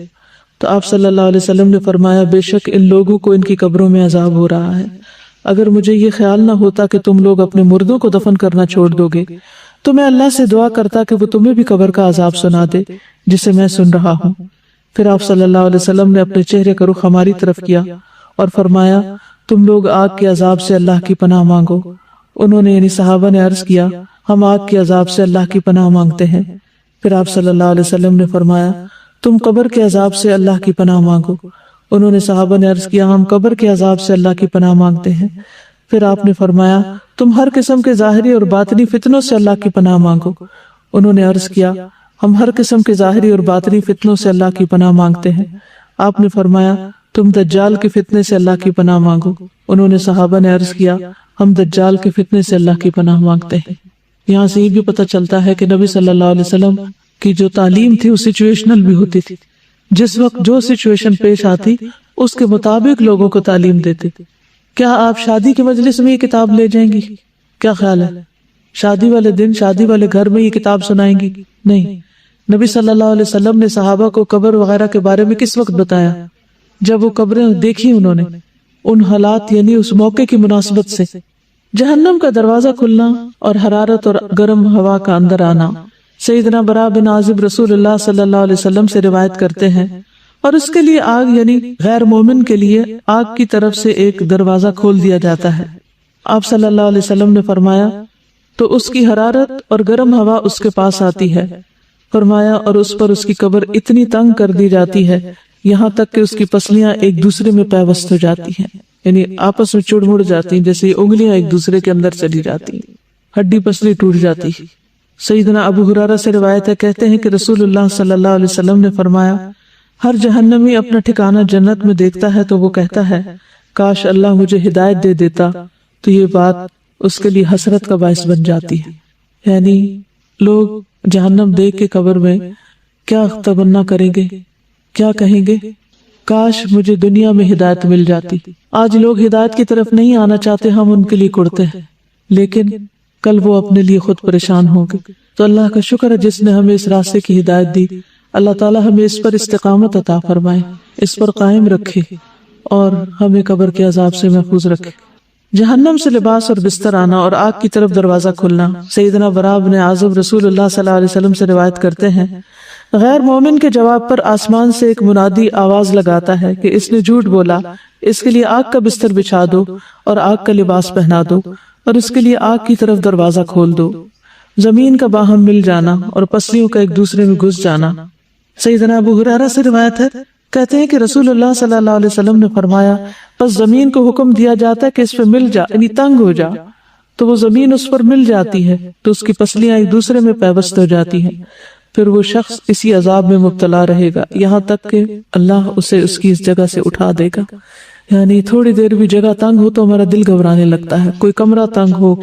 تو آپ صلی اللہ علیہ وسلم نے فرمایا بے شک ان لوگوں کو ان کی قبروں میں عذاب ہو رہا ہے۔ اگر مجھے یہ خیال نہ ہوتا کہ تم لوگ اپنے مردوں کو دفن کرنا چھوڑ دو گے تو میں اللہ سے دعا کرتا کہ وہ تمہیں بھی قبر کا عذاب سنا دے جسے میں سن رہا ہوں۔ پھر آپ صلی اللہ علیہ وسلم نے اپنے چہرے کا رخ ہماری طرف کیا اور فرمایا تم لوگ آگ کے عذاب سے اللہ کی پناہ مانگو۔ انہوں نے یعنی صحابہ نے عرض کیا ہم آگ کے عذاب سے اللہ کی پناہ مانگتے ہیں۔ پھر آپ صلی اللہ علیہ وسلم نے فرمایا تم قبر کے عذاب سے اللہ کی پناہ مانگو۔ انہوں نے صحابہ نے عرض کیا ہم قبر کے عذاب سے اللہ کی پناہ مانگتے ہیں۔ پھر آپ نے فرمایا تم ہر قسم کے ظاہری اور باطنی فتنوں سے اللہ کی پناہ مانگو۔ انہوں نے عرض کیا ہم ہر قسم کے ظاہری اور باطنی فتنوں سے اللہ کی پناہ مانگتے ہیں۔ آپ نے فرمایا تم دجال کے فتنے سے اللہ کی پناہ مانگو۔ انہوں نے صحابہ نے عرض کیا ہم دجال کے فتنے سے اللہ کی پناہ مانگتے ہیں۔ یہاں سے یہ بھی پتہ چلتا ہے کہ نبی صلی اللہ علیہ وسلم کی جو تعلیم تھی وہ سچویشنل بھی ہوتی تھی، جس وقت جو سچویشن پیش آتی اس کے مطابق لوگوں کو تعلیم دیتے۔ کیا آپ شادی کے مجلس میں یہ کتاب لے جائیں گی؟ کیا خیال ہے؟ شادی والے دن شادی والے گھر میں یہ کتاب سنائیں گی؟ نہیں۔ نبی صلی اللہ علیہ وسلم نے صحابہ کو قبر وغیرہ کے بارے میں کس وقت بتایا؟ جب وہ قبریں دیکھی انہوں نے، ان حالات یعنی اس موقع کی مناسبت سے۔ جہنم کا دروازہ کھلنا اور حرارت اور گرم ہوا کا اندر آنا۔ سیدنا برا بن عازب رسول اللہ صلی اللہ علیہ وسلم سے روایت کرتے ہیں اور اس کے لیے آگ یعنی غیر مومن کے لیے آگ کی طرف سے ایک دروازہ کھول دیا جاتا ہے۔ آپ صلی اللہ علیہ وسلم نے فرمایا تو اس کی حرارت اور گرم ہوا اس کے پاس آتی ہے۔ فرمایا اور اس پر اس کی قبر اتنی تنگ کر دی جاتی ہے یہاں تک کہ اس کی پسلیاں ایک دوسرے میں پیوست ہو جاتی ہیں، یعنی آپس میں چڑ مڑ جاتی ہیں، جیسے انگلیاں ایک دوسرے کے اندر چلی جاتی ہیں، ہڈی پسلی ٹوٹ جاتی ہے۔ سیدنا ابو ہریرہ سے روایت ہے، کہتے ہیں کہ رسول اللہ صلی اللہ علیہ وسلم نے فرمایا ہر جہنمی اپنا ٹھکانہ جنت میں دیکھتا ہے تو وہ کہتا ہے کاش اللہ مجھے ہدایت دے دیتا، تو یہ بات اس کے لیے حسرت کا باعث بن جاتی ہے۔ یعنی لوگ جہنم دیکھ کے قبر میں کیا تمنا کریں گے، کیا کہیں گے، کاش مجھے دنیا میں ہدایت مل جاتی۔ آج لوگ ہدایت کی طرف نہیں آنا چاہتے، ہم ان کے لیے کڑتے ہیں، لیکن کل وہ اپنے لیے خود پریشان ہوں گے۔ تو اللہ کا شکر ہے جس نے ہمیں اس راستے کی ہدایت دی۔ اللہ تعالیٰ ہمیں اس پر استقامت عطا فرمائے، اس پر قائم رکھے اور ہمیں قبر کے عذاب سے محفوظ رکھے۔ جہنم سے لباس اور بستر آنا اور آگ کی طرف دروازہ کھلنا۔ سیدنا برا بن عازب رسول اللہ صلی اللہ علیہ وسلم سے روایت کرتے ہیں غیر مومن کے جواب پر آسمان سے ایک منادی آواز لگاتا ہے کہ اس نے جھوٹ بولا، اس کے لیے آگ کا بستر بچھا دو اور آگ کا لباس پہنا دو اور اس کے لیے آگ کی طرف دروازہ کھول دو۔ زمین کا باہم مل جانا اور پسلیوں کا ایک دوسرے میں گھس جانا۔ سیدنا ابو ہریرہ سے روایت ہے، کہتے ہیں کہ رسول اللہ صلی اللہ علیہ وسلم نے فرمایا پس زمین کو حکم دیا جاتا ہے کہ اس پہ مل جا، یعنی تنگ ہو جا، تو وہ زمین اس پر مل جاتی ہے تو اس کی پسلیاں ایک دوسرے میں پیوست ہو جاتی ہیں۔ پھر وہ شخص اسی عذاب میں مبتلا رہے گا یہاں تک کہ اللہ اسے اس کی اس جگہ سے اٹھا دے گا۔ یعنی تھوڑی دیر بھی جگہ تنگ ہو تو ہمارا دل گھبرانے لگتا ہے، کوئی کمرہ تنگ ہو،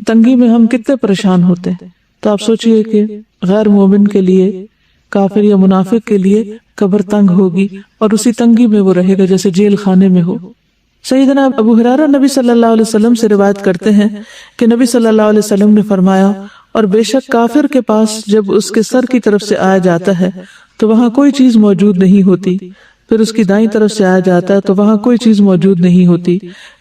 تنگی میں ہم کتنے پریشان ہوتے ہیں۔ تو آپ سوچئے کہ غیر مومن کے لیے، کافر یا منافق کے لیے قبر تنگ ہوگی اور اسی تنگی میں وہ رہے گا جیسے جیل خانے میں ہو۔ سیدنا ابو ہریرہ نبی صلی اللہ علیہ وسلم سے روایت کرتے ہیں کہ نبی صلی اللہ علیہ وسلم نے فرمایا اور بے شک کافر کے پاس جب اس کے سر کی طرف سے آیا جاتا ہے تو وہاں کوئی چیز موجود نہیں ہوتی، پھر اس کی دائیں طرف سے آیا جاتا ہے تو وہاں کوئی چیز موجود نہیں ہوتی،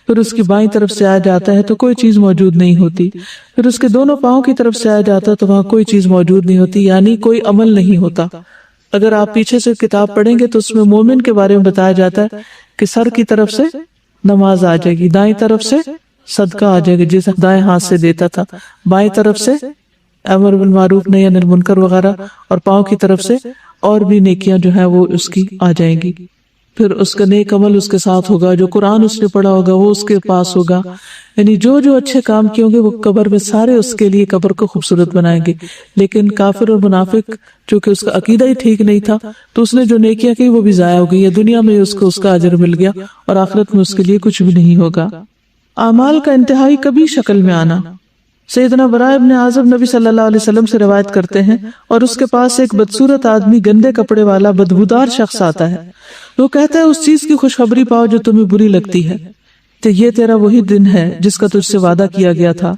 پھر اس کی بائیں طرف سے آیا جاتا ہے تو کوئی چیز موجود نہیں ہوتی، پھر اس کے دونوں پاؤں کی طرف سے آیا جاتا ہے تو وہاں کوئی چیز موجود نہیں ہوتی، یعنی کوئی عمل نہیں ہوتا۔ اگر آپ پیچھے سے کتاب پڑھیں گے تو اس میں مومن کے بارے میں بتایا جاتا ہے کہ سر کی طرف سے نماز آ جائے گی، دائیں طرف سے صدقہ آ جائے گا جسے دائیں ہاتھ سے دیتا تھا، بائیں طرف سے امر بالمعروف نہی عن المنکر وغیرہ، اور پاؤں کی طرف سے اور بھی نیکیاں جو ہیں وہ اس کی آ جائیں گی۔ پھر اس کا نیک عمل اس کے ساتھ ہوگا، جو قرآن اس نے پڑھا ہوگا وہ اس کے پاس ہوگا، یعنی جو جو اچھے کام کیے ہوں گے وہ قبر میں سارے اس کے لیے قبر کو خوبصورت بنائیں گے۔ لیکن کافر اور منافق چونکہ اس کا عقیدہ ہی ٹھیک نہیں تھا تو اس نے جو نیکیاں کی وہ بھی ضائع ہو گئی، یا دنیا میں اس کو اس کا اجر مل گیا اور آخرت میں اس کے لیے کچھ بھی نہیں ہوگا۔ اعمال کا انتہائی کبھی شکل میں آنا، سیدنا براء ابن عازب نبی صلی اللہ علیہ وسلم سے روایت کرتے ہیں اور اس کے پاس ایک بدصورت آدمی گندے کپڑے والا بدبودار شخص آتا ہے. وہ کہتا ہے اس چیز کی خوشخبری پاؤ جو تمہیں بری لگتی ہے، تو یہ تیرا وہی دن ہے جس کا تجھ سے وعدہ کیا گیا تھا.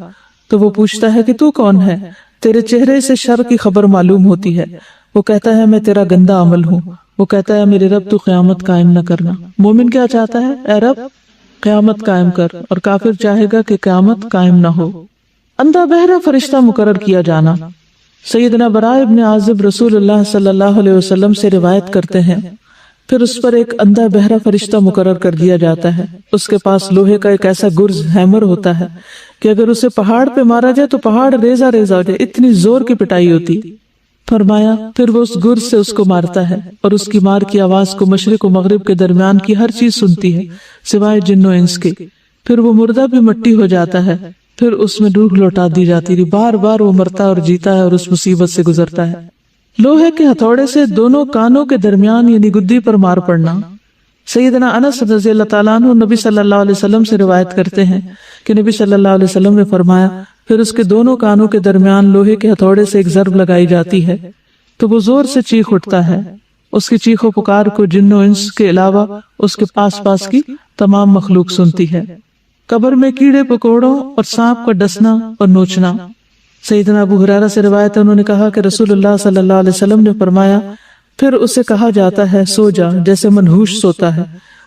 تو وہ پوچھتا ہے کہ تو کون ہے؟ تیرے چہرے سے شر کی خبر معلوم ہوتی ہے. وہ کہتا ہے میں تیرا گندا عمل ہوں. وہ کہتا ہے میرے رب تو قیامت قائم نہ کرنا. مومن کیا چاہتا ہے؟ اے رب قیامت قائم کر، اور کافر چاہے گا کہ قیامت قائم نہ ہو. اندھا بہرا فرشتہ مقرر کیا جانا. سیدنا براء ابن عازب رسول اللہ صلی اللہ علیہ وسلم سے روایت کرتے ہیں پھر اس پر ایک اندھا بہرا فرشتہ مقرر کر دیا جاتا ہے. اس کے پاس لوہے کا ایک ایسا گرز ہیمر ہوتا ہے کہ اگر اسے پہاڑ پہ مارا جائے تو پہاڑ ریزہ ریزہ ہو جائے، اتنی زور کی پٹائی ہوتی. فرمایا پھر وہ اس گرز سے اس کو مارتا ہے اور اس کی مار کی آواز کو مشرق و مغرب کے درمیان کی ہر چیز سنتی ہے سوائے جن و انس کے. پھر وہ مردہ بھی مٹی ہو جاتا ہے، پھر اس میں روح لوٹا دی جاتی ہے. بار بار وہ مرتا اور جیتا ہے اور اس مصیبت سے گزرتا ہے. لوہے کے ہتھوڑے سے دونوں کانوں کے درمیان یعنی گدی پر مار پڑنا. سیدنا انس رضی اللہ تعالیٰ عنہ نبی صلی اللہ علیہ وسلم سے روایت کرتے ہیں کہ نبی صلی اللہ علیہ وسلم نے فرمایا پھر اس کے دونوں کانوں کے درمیان لوہے کے ہتھوڑے سے ایک ضرب لگائی جاتی ہے تو وہ زور سے چیخ اٹھتا ہے. اس کی چیخ و پکار کو جن و انس کے علاوہ اس کے پاس پاس کی تمام مخلوق سنتی ہے. قبر میں کیڑے پکوڑوں اور سانپ کا ڈسنا اور نوچنا. سیدنا ابو ہریرہ سے روایت ہے، انہوں نے کہا کہ رسول اللہ صلی اللہ علیہ وسلم نے فرمایا پھر اسے کہا جاتا ہے سو جا جیسے منحوش سوتا ہے.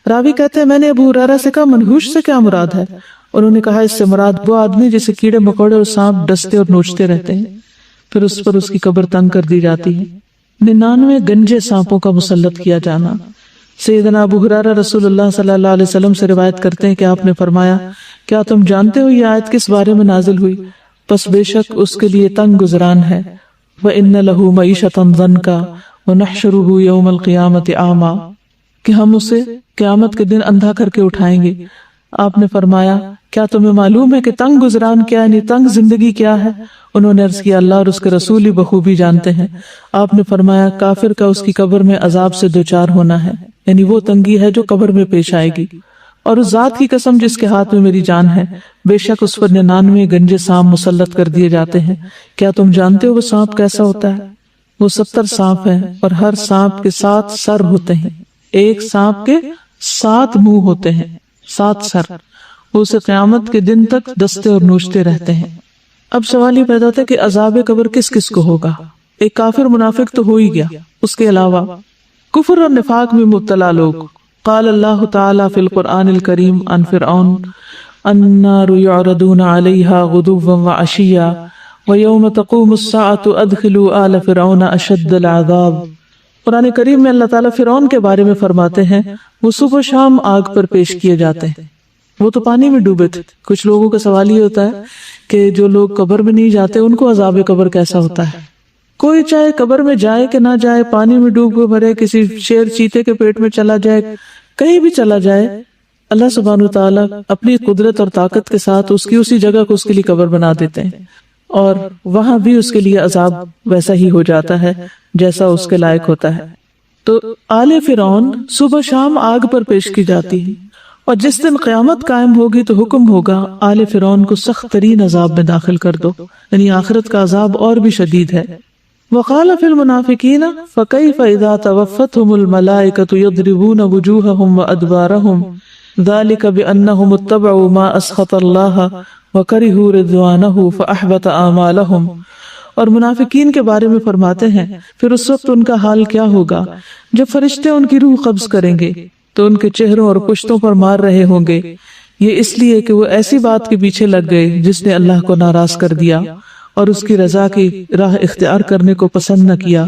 راوی کہتے ہیں میں نے ابو ہریرہ سے کہا منحوش سے کیا مراد ہے؟ انہوں نے کہا اس سے مراد وہ آدمی جسے کیڑے مکوڑے اور سانپ ڈستے اور نوچتے رہتے ہیں. پھر اس پر اس کی قبر تنگ کر دی جاتی ہے. 99 گنجے سانپوں کا مسلط کیا جانا. سیدنا ابو ہریرہ رسول اللہ صلی اللہ علیہ وسلم سے روایت کرتے ہیں کہ آپ نے فرمایا کیا تم جانتے ہو یہ آیت کس بارے میں نازل ہوئی؟ پس بے شک اس کے لیے تنگ گزران ہے. وَإِنَّ لَهُ مَعِيشَةً ضَنْكَ وَنَحْشُرُهُ يَوْمَ الْقِيَامَةِ أَعْمَى، کہ ہم اسے قیامت کے دن اندھا کر کے اٹھائیں گے. آپ نے فرمایا کیا تمہیں معلوم ہے کہ تنگ گزران کیا یعنی تنگ زندگی کیا ہے؟ انہوں نے عرض کیا اللہ اور اس کے رسول ہی بخوبی جانتے ہیں. آپ نے فرمایا کافر کا اس کی قبر میں عذاب سے دوچار ہونا ہے، یعنی وہ تنگی ہے جو قبر میں پیش آئے گی. اور اس ذات کی قسم جس کے ہاتھ میں میری جان ہے بے شک اس پر 99 گنجے سانپ مسلط کر دیے جاتے ہیں. کیا تم جانتے ہو وہ سانپ کیسا ہوتا ہے؟ وہ 70 سانپ ہیں اور ہر سانپ کے 7 سر ہوتے ہیں. ایک سانپ کے 7 منہ ہوتے ہیں، 7 سر. وہ اسے قیامت کے دن تک دستے اور نوچتے رہتے ہیں. اب سوال یہ پیدا ہوتا ہے کہ عذاب قبر کس کس کو ہوگا؟ ایک کافر منافق تو ہو ہی گیا، اس کے علاوہ کفر اور نفاق میں مبتلا لوگ. قال اللہ تعالی فی القرآن الکریم عن فرعون النار یعرضون علیہا غدوا وعشیا ویوم تقوم الساعة ادخلوا آل فرعون اشد العذاب. قرآن کریم میں اللہ تعالیٰ فرعون کے بارے میں فرماتے ہیں وہ صبح و شام آگ پر پیش کیے جاتے ہیں. وہ تو پانی میں ڈوبے تھے. کچھ لوگوں کا سوال یہ ہوتا ہے کہ جو لوگ قبر میں نہیں جاتے ان کو عذاب قبر کیسا ہوتا ہے؟ کوئی چاہے قبر میں جائے کہ نہ جائے، پانی میں ڈوب کے مرے، کسی شیر چیتے کے پیٹ میں چلا جائے، کہیں بھی چلا جائے، اللہ سبحانہ وتعالیٰ اپنی قدرت اور طاقت کے ساتھ اس کی اسی جگہ کو اس کے لیے قبر بنا دیتے ہیں اور وہاں بھی اس کے لیے عذاب ویسا ہی ہو جاتا ہے جیسا اس کے لائق ہوتا ہے. تو آل فرعون صبح شام آگ پر پیش کی جاتی ہے اور جس دن قیامت قائم ہوگی تو حکم ہوگا آل فرعون کو سخت ترین عذاب میں داخل کر دو، یعنی آخرت کا عذاب اور بھی شدید ہے. وقال فی المنافقین فکیف اذا توفتهم الملائکۃ یضربون وجوہہم وادبارہم ذلک بانہم اتبعوا ما اسخط اللہ وکرہوا رضوانہ فاحبط اعمالہم. اور منافقین کے بارے میں فرماتے ہیں پھر اس وقت ان کا حال کیا ہوگا جب فرشتے ان کی روح قبض کریں گے تو ان کے چہروں اور پشتوں پر مار رہے ہوں گے، یہ اس لیے کہ وہ ایسی بات کے پیچھے لگ گئے جس نے اللہ کو ناراض کر دیا اور اس کی رضا کی راہ اختیار کرنے کو پسند نہ کیا،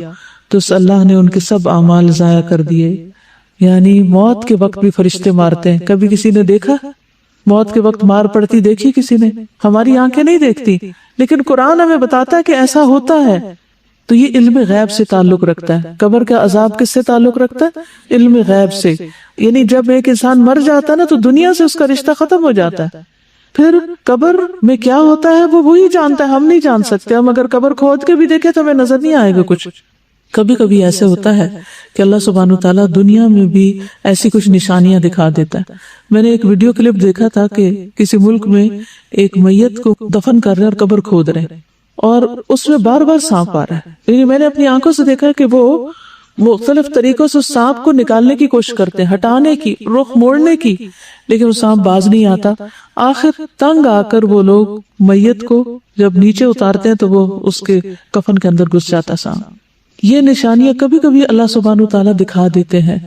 تو اس اللہ نے ان کے سب اعمال ضائع کر دیے. یعنی موت کے وقت بھی فرشتے مارتے ہیں. کبھی کسی نے دیکھا موت کے وقت مار پڑتی دیکھی کسی نے؟ ہماری آنکھیں نہیں دیکھتی لیکن قرآن ہمیں بتاتا ہے کہ ایسا ہوتا ہے. تو یہ علم غیب سے تعلق رکھتا ہے. قبر کا عذاب کس سے تعلق رکھتا ہے؟ علم غیب سے. یعنی جب ایک انسان مر جاتا ہے نا تو دنیا سے اس کا رشتہ ختم ہو جاتا ہے. پھر قبر میں کیا ہوتا ہے وہ وہی جانتا ہے، ہم نہیں جان سکتے. ہم اگر قبر کھود کے بھی دیکھیں تو ہمیں نظر نہیں آئے گا کچھ. کبھی کبھی ایسے ہوتا ہے کہ اللہ سبحانہ تعالیٰ دنیا میں بھی ایسی کچھ نشانیاں دکھا دیتا ہے. میں نے ایک ویڈیو کلپ دیکھا تھا کہ کسی ملک میں ایک میت کو دفن کر رہے اور قبر کھود رہے اور اس میں بار بار سانپ آ رہا ہے. یعنی میں نے اپنی آنکھوں سے دیکھا کہ وہ مختلف طریقوں سے سانپ کو نکالنے کی کوشش کرتے ہیں، ہٹانے کی، رخ موڑنے کی، لیکن وہ سانپ باز نہیں آتا. آخر تنگ آ کر وہ لوگ میت کو جب نیچے اتارتے ہیں تو وہ اس کے کفن کے اندر گھس جاتا سانپ. یہ نشانیاں کبھی کبھی اللہ سبحانہ تعالیٰ دکھا دیتے ہیں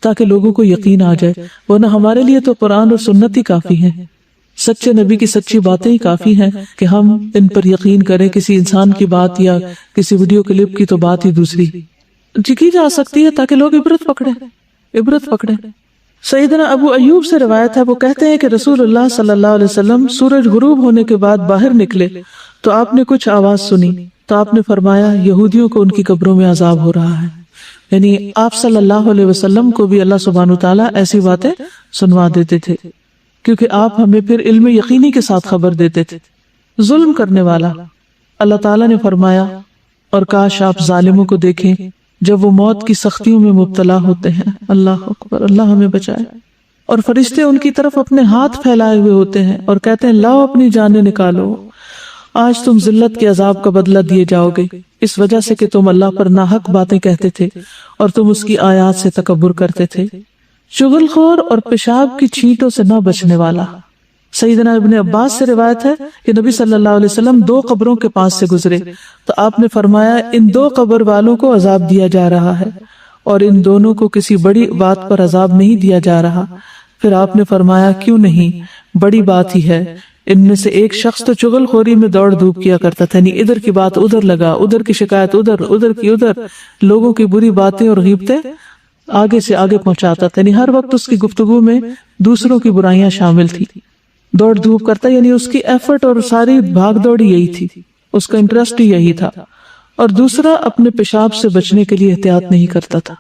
تاکہ لوگوں کو یقین آ جائے، ورنہ ہمارے لیے تو قرآن اور سنت ہی کافی ہیں، سچے نبی کی سچی باتیں ہی کافی ہیں کہ ہم ان پر یقین کریں. کسی انسان کی بات یا کسی ویڈیو کلپ کی تو بات ہی دوسری کی جا سکتی ہے تاکہ لوگ عبرت پکڑیں. سیدنا ابو ایوب سے روایت ہے، وہ کہتے ہیں کہ رسول اللہ صلی اللہ علیہ وسلم سورج غروب ہونے کے بعد باہر نکلے تو آپ نے کچھ آواز سنی تو آپ نے فرمایا یہودیوں کو ان کی قبروں میں عذاب ہو رہا ہے. یعنی آپ صلی اللہ علیہ وسلم کو بھی اللہ سبحانہ تعالیٰ ایسی باتیں سنوا دیتے تھے کیونکہ آپ ہمیں پھر علم یقینی کے ساتھ خبر دیتے تھے. ظلم کرنے والا اللہ تعالیٰ نے فرمایا اور کاش آپ ظالموں کو دیکھیں جب وہ موت کی سختیوں میں مبتلا ہوتے ہیں. اللہ اکبر، اللہ ہمیں بچائے. اور فرشتے ان کی طرف اپنے ہاتھ پھیلائے ہوئے ہوتے ہیں اور کہتے ہیں لاؤ اپنی جانیں نکالو، آج تم ذلت کے عذاب کا بدلہ دیے جاؤ گے اس وجہ سے کہ تم اللہ پر ناحق باتیں کہتے تھے اور تم اس کی آیات سے تکبر کرتے تھے. چغل خور اور پیشاب کی چھینٹوں سے نہ بچنے والا. سیدنا ابن عباس سے روایت ہے کہ نبی صلی اللہ علیہ وسلم 2 قبروں کے پاس سے گزرے تو آپ نے فرمایا ان 2 قبر والوں کو عذاب دیا جا رہا ہے اور ان دونوں کو کسی بڑی بات پر عذاب نہیں دیا جا رہا. پھر آپ نے فرمایا کیوں نہیں، بڑی بات ہی ہے. ان میں سے ایک شخص تو چغل خوری میں دوڑ دھوپ کیا کرتا تھا، یعنی ادھر کی بات ادھر لگا، ادھر کی شکایت ادھر، ادھر کی ادھر، لوگوں کی بری باتیں اور غیبتیں آگے سے آگے پہنچاتا تھا. یعنی ہر وقت اس کی گفتگو میں دوسروں کی برائیاں شامل تھی. دوڑ دھوپ کرتا یعنی اس کی ایفرٹ اور ساری بھاگ دوڑ یہی تھی، اس کا انٹرسٹ ہی یہی تھا. اور دوسرا اپنے پیشاب سے بچنے کے لیے احتیاط نہیں کرتا تھا.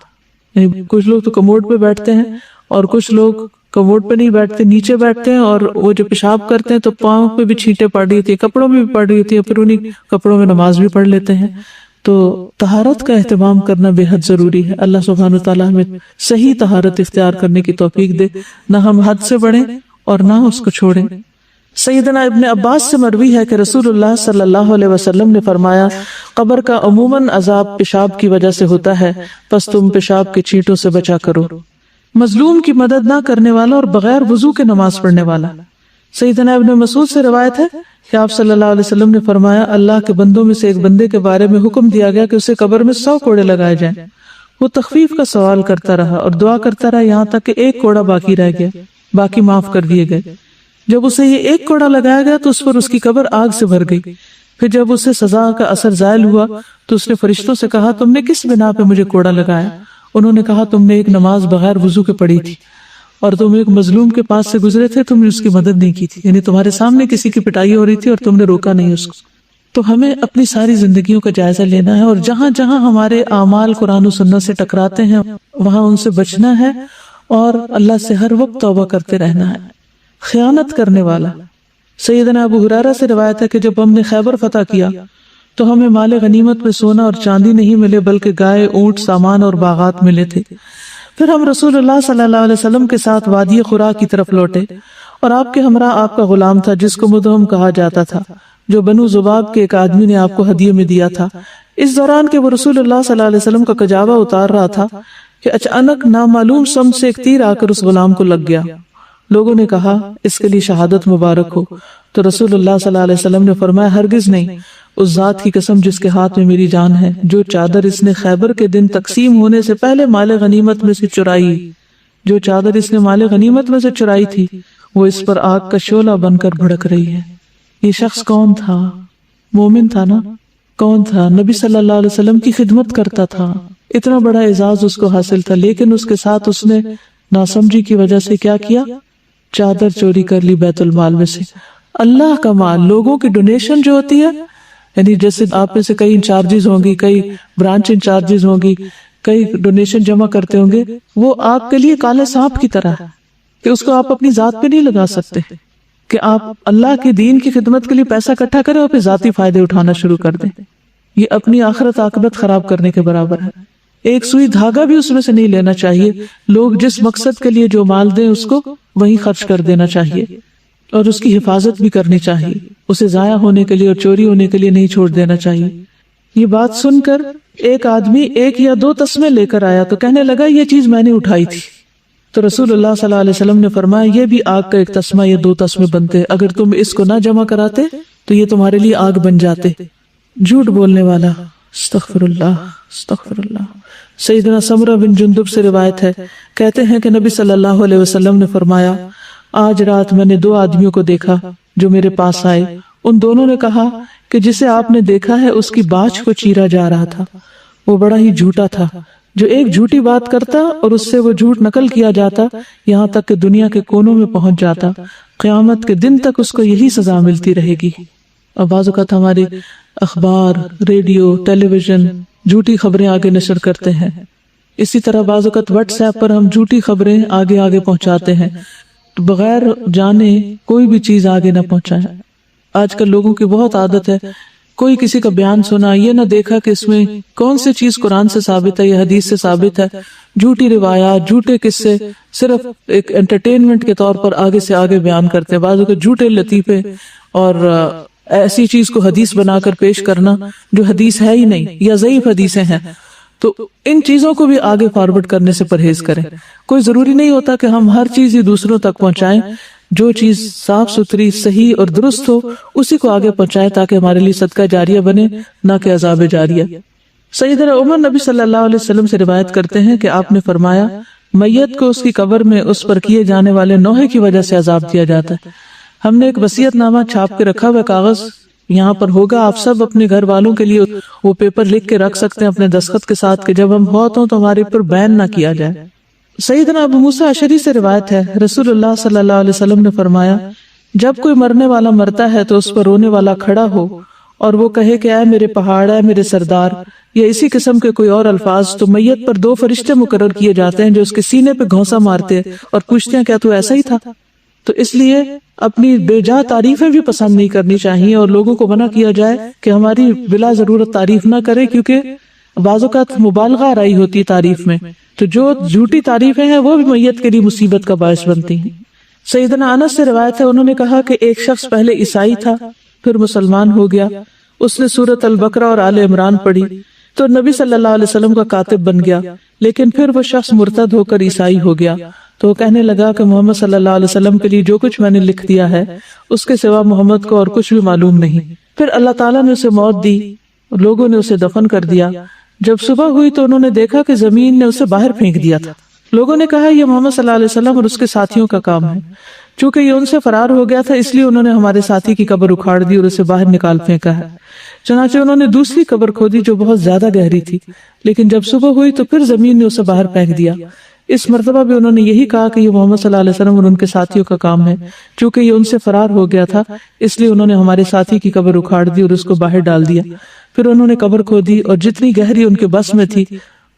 یعنی کچھ لوگ تو کموڈ پہ بیٹھتے ہیں اور کچھ لوگ کموڈ پہ نہیں بیٹھتے، نیچے بیٹھتے ہیں اور وہ جو پیشاب کرتے ہیں تو پاؤں پہ بھی چھینٹیں پڑ رہی ہوتی ہیں، کپڑوں میں بھی پڑ رہی ہوتی ہیں، پھر انہیں کپڑوں میں نماز بھی پڑھ لیتے ہیں. تو طہارت کا اہتمام کرنا بے حد ضروری ہے. اللہ سبحانہ تعالیٰ ہمیں صحیح طہارت اختیار کرنے کی توفیق دے، نہ ہم حد سے بڑھیں اور نہ اس کو چھوڑیں. سیدنا ابن عباس سے مروی ہے کہ رسول اللہ صلی اللہ علیہ وسلم نے فرمایا قبر کا عموماً عذاب پیشاب کی وجہ سے ہوتا ہے، پس تم پیشاب کے چھینٹوں سے بچا کرو. مظلوم کی مدد نہ کرنے والا اور بغیر وضو کے نماز پڑھنے والا. سیدنا ابن مسعود سے روایت ہے کہ آپ صلی اللہ علیہ وسلم نے فرمایا اللہ کے بندوں میں سے ایک بندے کے بارے میں حکم دیا گیا کہ اسے قبر میں 100 کوڑے لگائے جائیں. وہ تخفیف کا سوال کرتا رہا اور دعا کرتا رہا یہاں تک کہ 1 کوڑا باقی رہ گیا، باقی معاف کر دیے گئے. جب اسے یہ 1 کوڑا لگایا گیا تو اس پر اس کی قبر آگ سے بھر گئی. پھر جب اسے سزا کا اثر زائل ہوا تو اس نے فرشتوں سے کہا تم نے کس بنا پہ مجھے کوڑا لگایا؟ انہوں نے کہا تم نے ایک نماز بغیر وضو کے پڑھی تھی اور تم ایک مظلوم کے پاس سے گزرے تھے، تم نے اس کی مدد نہیں کی تھی. یعنی تمہارے سامنے کسی کی پٹائی ہو رہی تھی اور تم نے روکا نہیں اس کو. تو ہمیں اپنی ساری زندگیوں کا جائزہ لینا ہے اور جہاں جہاں ہمارے اعمال قرآن و سنت سے ٹکراتے ہیں وہاں ان سے بچنا ہے اور اللہ سے ہر وقت توبہ کرتے رہنا ہے. خیانت کرنے والا. سیدنا ابو ہریرہ سے روایت ہے کہ جب ہم نے خیبر فتح کیا تو ہمیں مال غنیمت میں سونا اور چاندی نہیں ملے بلکہ گائے، اونٹ، سامان اور باغات ملے تھے. پھر ہم رسول اللہ صلی اللہ علیہ وسلم کے ساتھ وادی خرا کی طرف لوٹے اور آپ کے ہمراہ آپ کا غلام تھا جس کو مدہم کہا جاتا تھا، جو بنو ذباب کے ایک آدمی نے آپ کو ہدیے میں دیا تھا. اس دوران کہ وہ رسول اللہ صلی اللہ علیہ وسلم کا کجاوا اتار رہا تھا کہ اچانک نامعلوم سمت سے ایک تیر آ کر اس غلام کو لگ گیا. لوگوں نے کہا اس کے لیے شہادت مبارک ہو. تو رسول اللہ صلی اللہ علیہ وسلم نے فرمایا ہرگز نہیں، اس ذات کی قسم جس کے ہاتھ میں میری جان ہے، جو چادر اس نے خیبر کے دن تقسیم ہونے سے پہلے مال غنیمت میں سے چرائی، جو چادر اس نے مال غنیمت میں سے چرائی تھی وہ اس پر آگ کا شعلہ بن کر بھڑک رہی ہے. یہ شخص کون تھا؟ مومن تھا نا؟ کون تھا؟ نبی صلی اللہ علیہ وسلم کی خدمت کرتا تھا، اتنا بڑا اعزاز اس کو حاصل تھا، لیکن اس کے ساتھ اس نے ناسمجھی کی وجہ سے کیا کیا؟ چادر چوری کر لی بیت المال میں سے. اللہ کا مال، لوگوں کی ڈونیشن جو ہوتی ہے، یعنی جیسے آپ میں سے کئی انچارجز ہوں گی، کئی برانچ انچارجز ہوں گی، کئی ڈونیشن جمع کرتے ہوں گے، وہ آپ کے لیے کالے سانپ کی طرح ہے کہ اس کو آپ اپنی ذات پہ نہیں لگا سکتے کہ آپ اللہ کے دین کی خدمت کے لیے پیسہ اکٹھا کریں اور پھر ذاتی فائدے اٹھانا شروع کر دیں. یہ اپنی آخرت عاقبت خراب کرنے کے برابر ہے۔ ایک سوئی دھاگا بھی اس میں سے نہیں لینا چاہیے۔ لوگ جس مقصد کے لیے جو مال دیں اس کو وہیں خرچ کر دینا چاہیے، اور اس کی حفاظت بھی کرنی چاہیے، اسے ضائع ہونے کے لیے اور چوری ہونے کے لیے نہیں چھوڑ دینا چاہیے۔ یہ بات سن کر ایک آدمی 1 یا 2 تسمے لے کر آیا تو کہنے لگا یہ چیز میں نے اٹھائی تھی۔ تو رسول اللہ صلی اللہ علیہ وسلم نے فرمایا یہ بھی آگ کا 1 تسمہ، یہ 2 تسمے بنتے، اگر تم اس کو نہ جمع کراتے تو یہ تمہارے لیے آگ بن جاتے۔ جھوٹ بولنے والا، استغفر اللہ استغفر اللہ۔ سیدنا سمرہ بن جندب سے روایت ہے، کہتے ہیں کہ نبی صلی اللہ علیہ وسلم نے فرمایا آج رات میں نے 2 آدمیوں کو دیکھا جو میرے پاس آئے۔ ان دونوں نے کہا کہ جسے آپ نے دیکھا ہے اس کی باچھ کو چیرا جا رہا تھا، وہ بڑا ہی جھوٹا تھا۔ جو ایک جھوٹی بات کرتا اور اس سے وہ جھوٹ نقل کیا جاتا یہاں تک کہ دنیا کے کونوں میں پہنچ جاتا، قیامت کے دن تک اس کو یہی سزا ملتی رہے گی۔ اور بعض اوقات ہمارے اخبار، ریڈیو، ٹیلی ویژن جھوٹی خبریں آگے نشر کرتے ہیں، اسی طرح بعض اوقات واٹس ایپ پر ہم جھوٹی خبریں آگے پہنچاتے ہیں، بغیر جانے کوئی بھی چیز آگے نہ پہنچائیں۔ آج کل لوگوں کی بہت عادت ہے، کوئی کسی کا بیان سنا، یہ نہ دیکھا کہ اس میں کون سی چیز قرآن سے ثابت ہے یا حدیث سے ثابت ہے، جھوٹی روایات، جھوٹے قصے صرف ایک انٹرٹینمنٹ کے طور پر آگے سے آگے بیان کرتے ہیں۔ بعضوں کے جھوٹے لطیفے اور ایسی چیز کو حدیث بنا کر پیش کرنا جو حدیث ہے ہی نہیں یا ضعیف حدیثیں ہیں، تو ان چیزوں کو بھی آگے فارورڈ کرنے سے پرہیز کریں۔ کوئی ضروری نہیں ہوتا کہ ہم ہر چیز ہی دوسروں تک پہنچائیں، جو چیز صاف ستھری، صحیح اور درست ہو اسی کو آگے پہنچائیں تاکہ ہمارے لیے صدقہ جاریہ بنے، نہ کہ عذاب جاریہ۔ سیدنا عمر نبی صلی اللہ علیہ وسلم سے روایت کرتے ہیں کہ آپ نے فرمایا میت کو اس کی قبر میں اس پر کیے جانے والے نوحے کی وجہ سے عذاب دیا جاتا ہے۔ ہم نے ایک وصیت نامہ چھاپ کے رکھا ہوا کاغذ یہاں پر ہوگا، آپ سب اپنے گھر والوں کے لیے وہ پیپر لکھ کے رکھ سکتے ہیں اپنے دستخط کے ساتھ کہ جب ہم فوت ہوں تو ہمارے پر بین نہ کیا جائے۔ سیدنا ابو موسیٰ اشعری سے روایت ہے، رسول اللہ صلی اللہ علیہ وسلم نے فرمایا جب کوئی مرنے والا مرتا ہے تو اس پر رونے والا کھڑا ہو اور وہ کہے کہ اے میرے پہاڑ، اے میرے سردار، یا اسی قسم کے کوئی اور الفاظ، تو میت پر 2 فرشتے مقرر کیے جاتے ہیں جو اس کے سینے پہ گھونسا مارتے اور پوچھتے ہیں کیا تو ایسا ہی تھا؟ تو اس لیے اپنی بے جا تعریفیں بھی پسند نہیں کرنی چاہیے، اور لوگوں کو منع کیا جائے کہ ہماری بلا ضرورت تعریف نہ کرے، کیونکہ بعض اوقات مبالغہ آرائی ہوتی ہے تعریف میں، تو جو جھوٹی تعریفیں ہیں وہ بھی میت کے لیے مصیبت کا باعث بنتی ہیں۔ سیدنا انس سے روایت ہے، انہوں نے کہا کہ ایک شخص پہلے عیسائی تھا پھر مسلمان ہو گیا، اس نے سورۃ البقرہ اور آل عمران پڑھی تو نبی صلی اللہ علیہ وسلم کا کاتب بن گیا، لیکن پھر وہ شخص مرتد ہو کر عیسائی ہو گیا، تو وہ کہنے لگا کہ محمد صلی اللہ علیہ وسلم کے لیے جو کچھ میں نے لکھ دیا ہے اس کے سوا محمد کو اور کچھ بھی معلوم نہیں۔ پھر اللہ تعالیٰ نے اسے موت دی، لوگوں نے اسے دفن کر دیا۔ جب صبح ہوئی تو انہوں نے دیکھا کہ زمین نے اسے باہر پھینک دیا تھا۔ لوگوں نے کہا یہ محمد صلی اللہ علیہ وسلم اور اس کے ساتھیوں کا کام ہے، چونکہ یہ ان سے فرار ہو گیا تھا اس لیے انہوں نے ہمارے ساتھی کی قبر اکھاڑ دی اور اسے باہر نکال پھینکا ہے۔ چنانچہ انہوں نے دوسری قبر کھودی جو بہت زیادہ گہری تھی، لیکن جب صبح ہوئی تو پھر زمین نے اسے باہر پھینک دیا۔ اس مرتبہ بھی انہوں نے یہی کہا کہ یہ محمد صلی اللہ علیہ وسلم اور ان کے ساتھیوں کا کام ہے، چونکہ یہ ان سے فرار ہو گیا تھا اس لیے انہوں نے ہمارے ساتھی کی قبر اکھاڑ دی اور اس کو باہر ڈال دیا۔ پھر انہوں نے قبر کھودی اور جتنی گہری ان کے بس میں تھی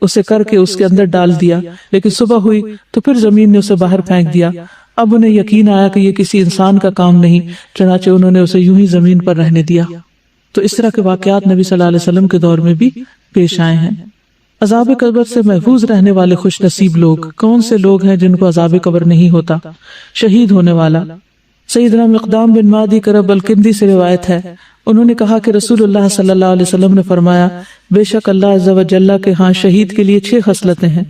اسے کر کے اس کے اندر ڈال دیا، لیکن صبح ہوئی تو پھر زمین نے اسے باہر پھینک دیا۔ اب انہیں یقین آیا کہ یہ کسی انسان کا کام نہیں، چنانچہ انہوں نے اسے یوں ہی زمین پر رہنے دیا۔ تو اس طرح کے واقعات نبی صلی اللہ علیہ وسلم کے دور میں بھی پیش آئے ہیں۔ عذاب قبر سے محفوظ رہنے والے خوش نصیب لوگ کون سے لوگ ہیں جن کو عذاب قبر نہیں ہوتا؟ شہید ہونے والا۔ سیدنا مقدام بن مادی کرب الکندی سے روایت ہے، انہوں نے کہا کہ رسول اللہ صلی اللہ علیہ وسلم نے فرمایا بے شک اللہ عز و جل کے ہاں شہید کے لیے 6 خصلتیں ہیں،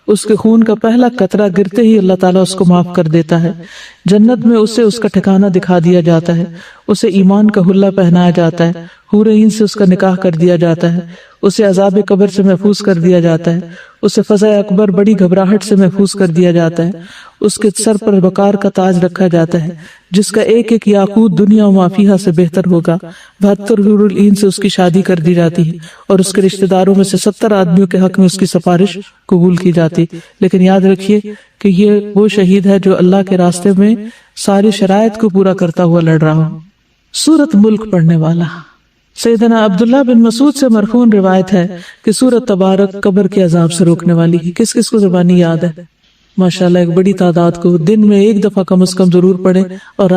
اس کے خون کا پہلا قطرہ گرتے ہی اللہ تعالیٰ اس کو معاف کر دیتا ہے، جنت میں اسے اس کا ٹھکانہ دکھا دیا جاتا ہے، اسے ایمان کا حلہ پہنایا جاتا ہے، حور عین سے اس کا نکاح کر دیا جاتا ہے، اسے عذاب قبر سے محفوظ کر دیا جاتا ہے، اسے فضا اکبر بڑی گھبراہٹ سے محفوظ کر دیا جاتا ہے، اس کے سر پر وقار کا تاج رکھا جاتا ہے جس کا ایک ایک یاقوت دنیا و ما فیہا سے بہتر ہوگا، 72 حور العین سے اس کی شادی کر دی جاتی ہے اور اس کے رشتہ داروں میں سے 70 آدمیوں کے حق میں اس کی سفارش قبول کی جاتی۔ لیکن یاد رکھیے کہ یہ وہ شہید ہے جو اللہ کے راستے میں ساری شرائط کو پورا کرتا ہوا لڑ رہا ہو۔ سورۃ ملک پڑھنے والا۔ سیدنا عبداللہ بن مسعود سے مرفوع روایت ہے کہ سورۃ تبارک قبر کے عذاب سے روکنے والی ہے۔ کس کس کو زبانی یاد ہے؟ ماشاءاللہ ایک بڑی تعداد کو دن میں 1 دفعہ کم از کم ضرور پڑھیں اور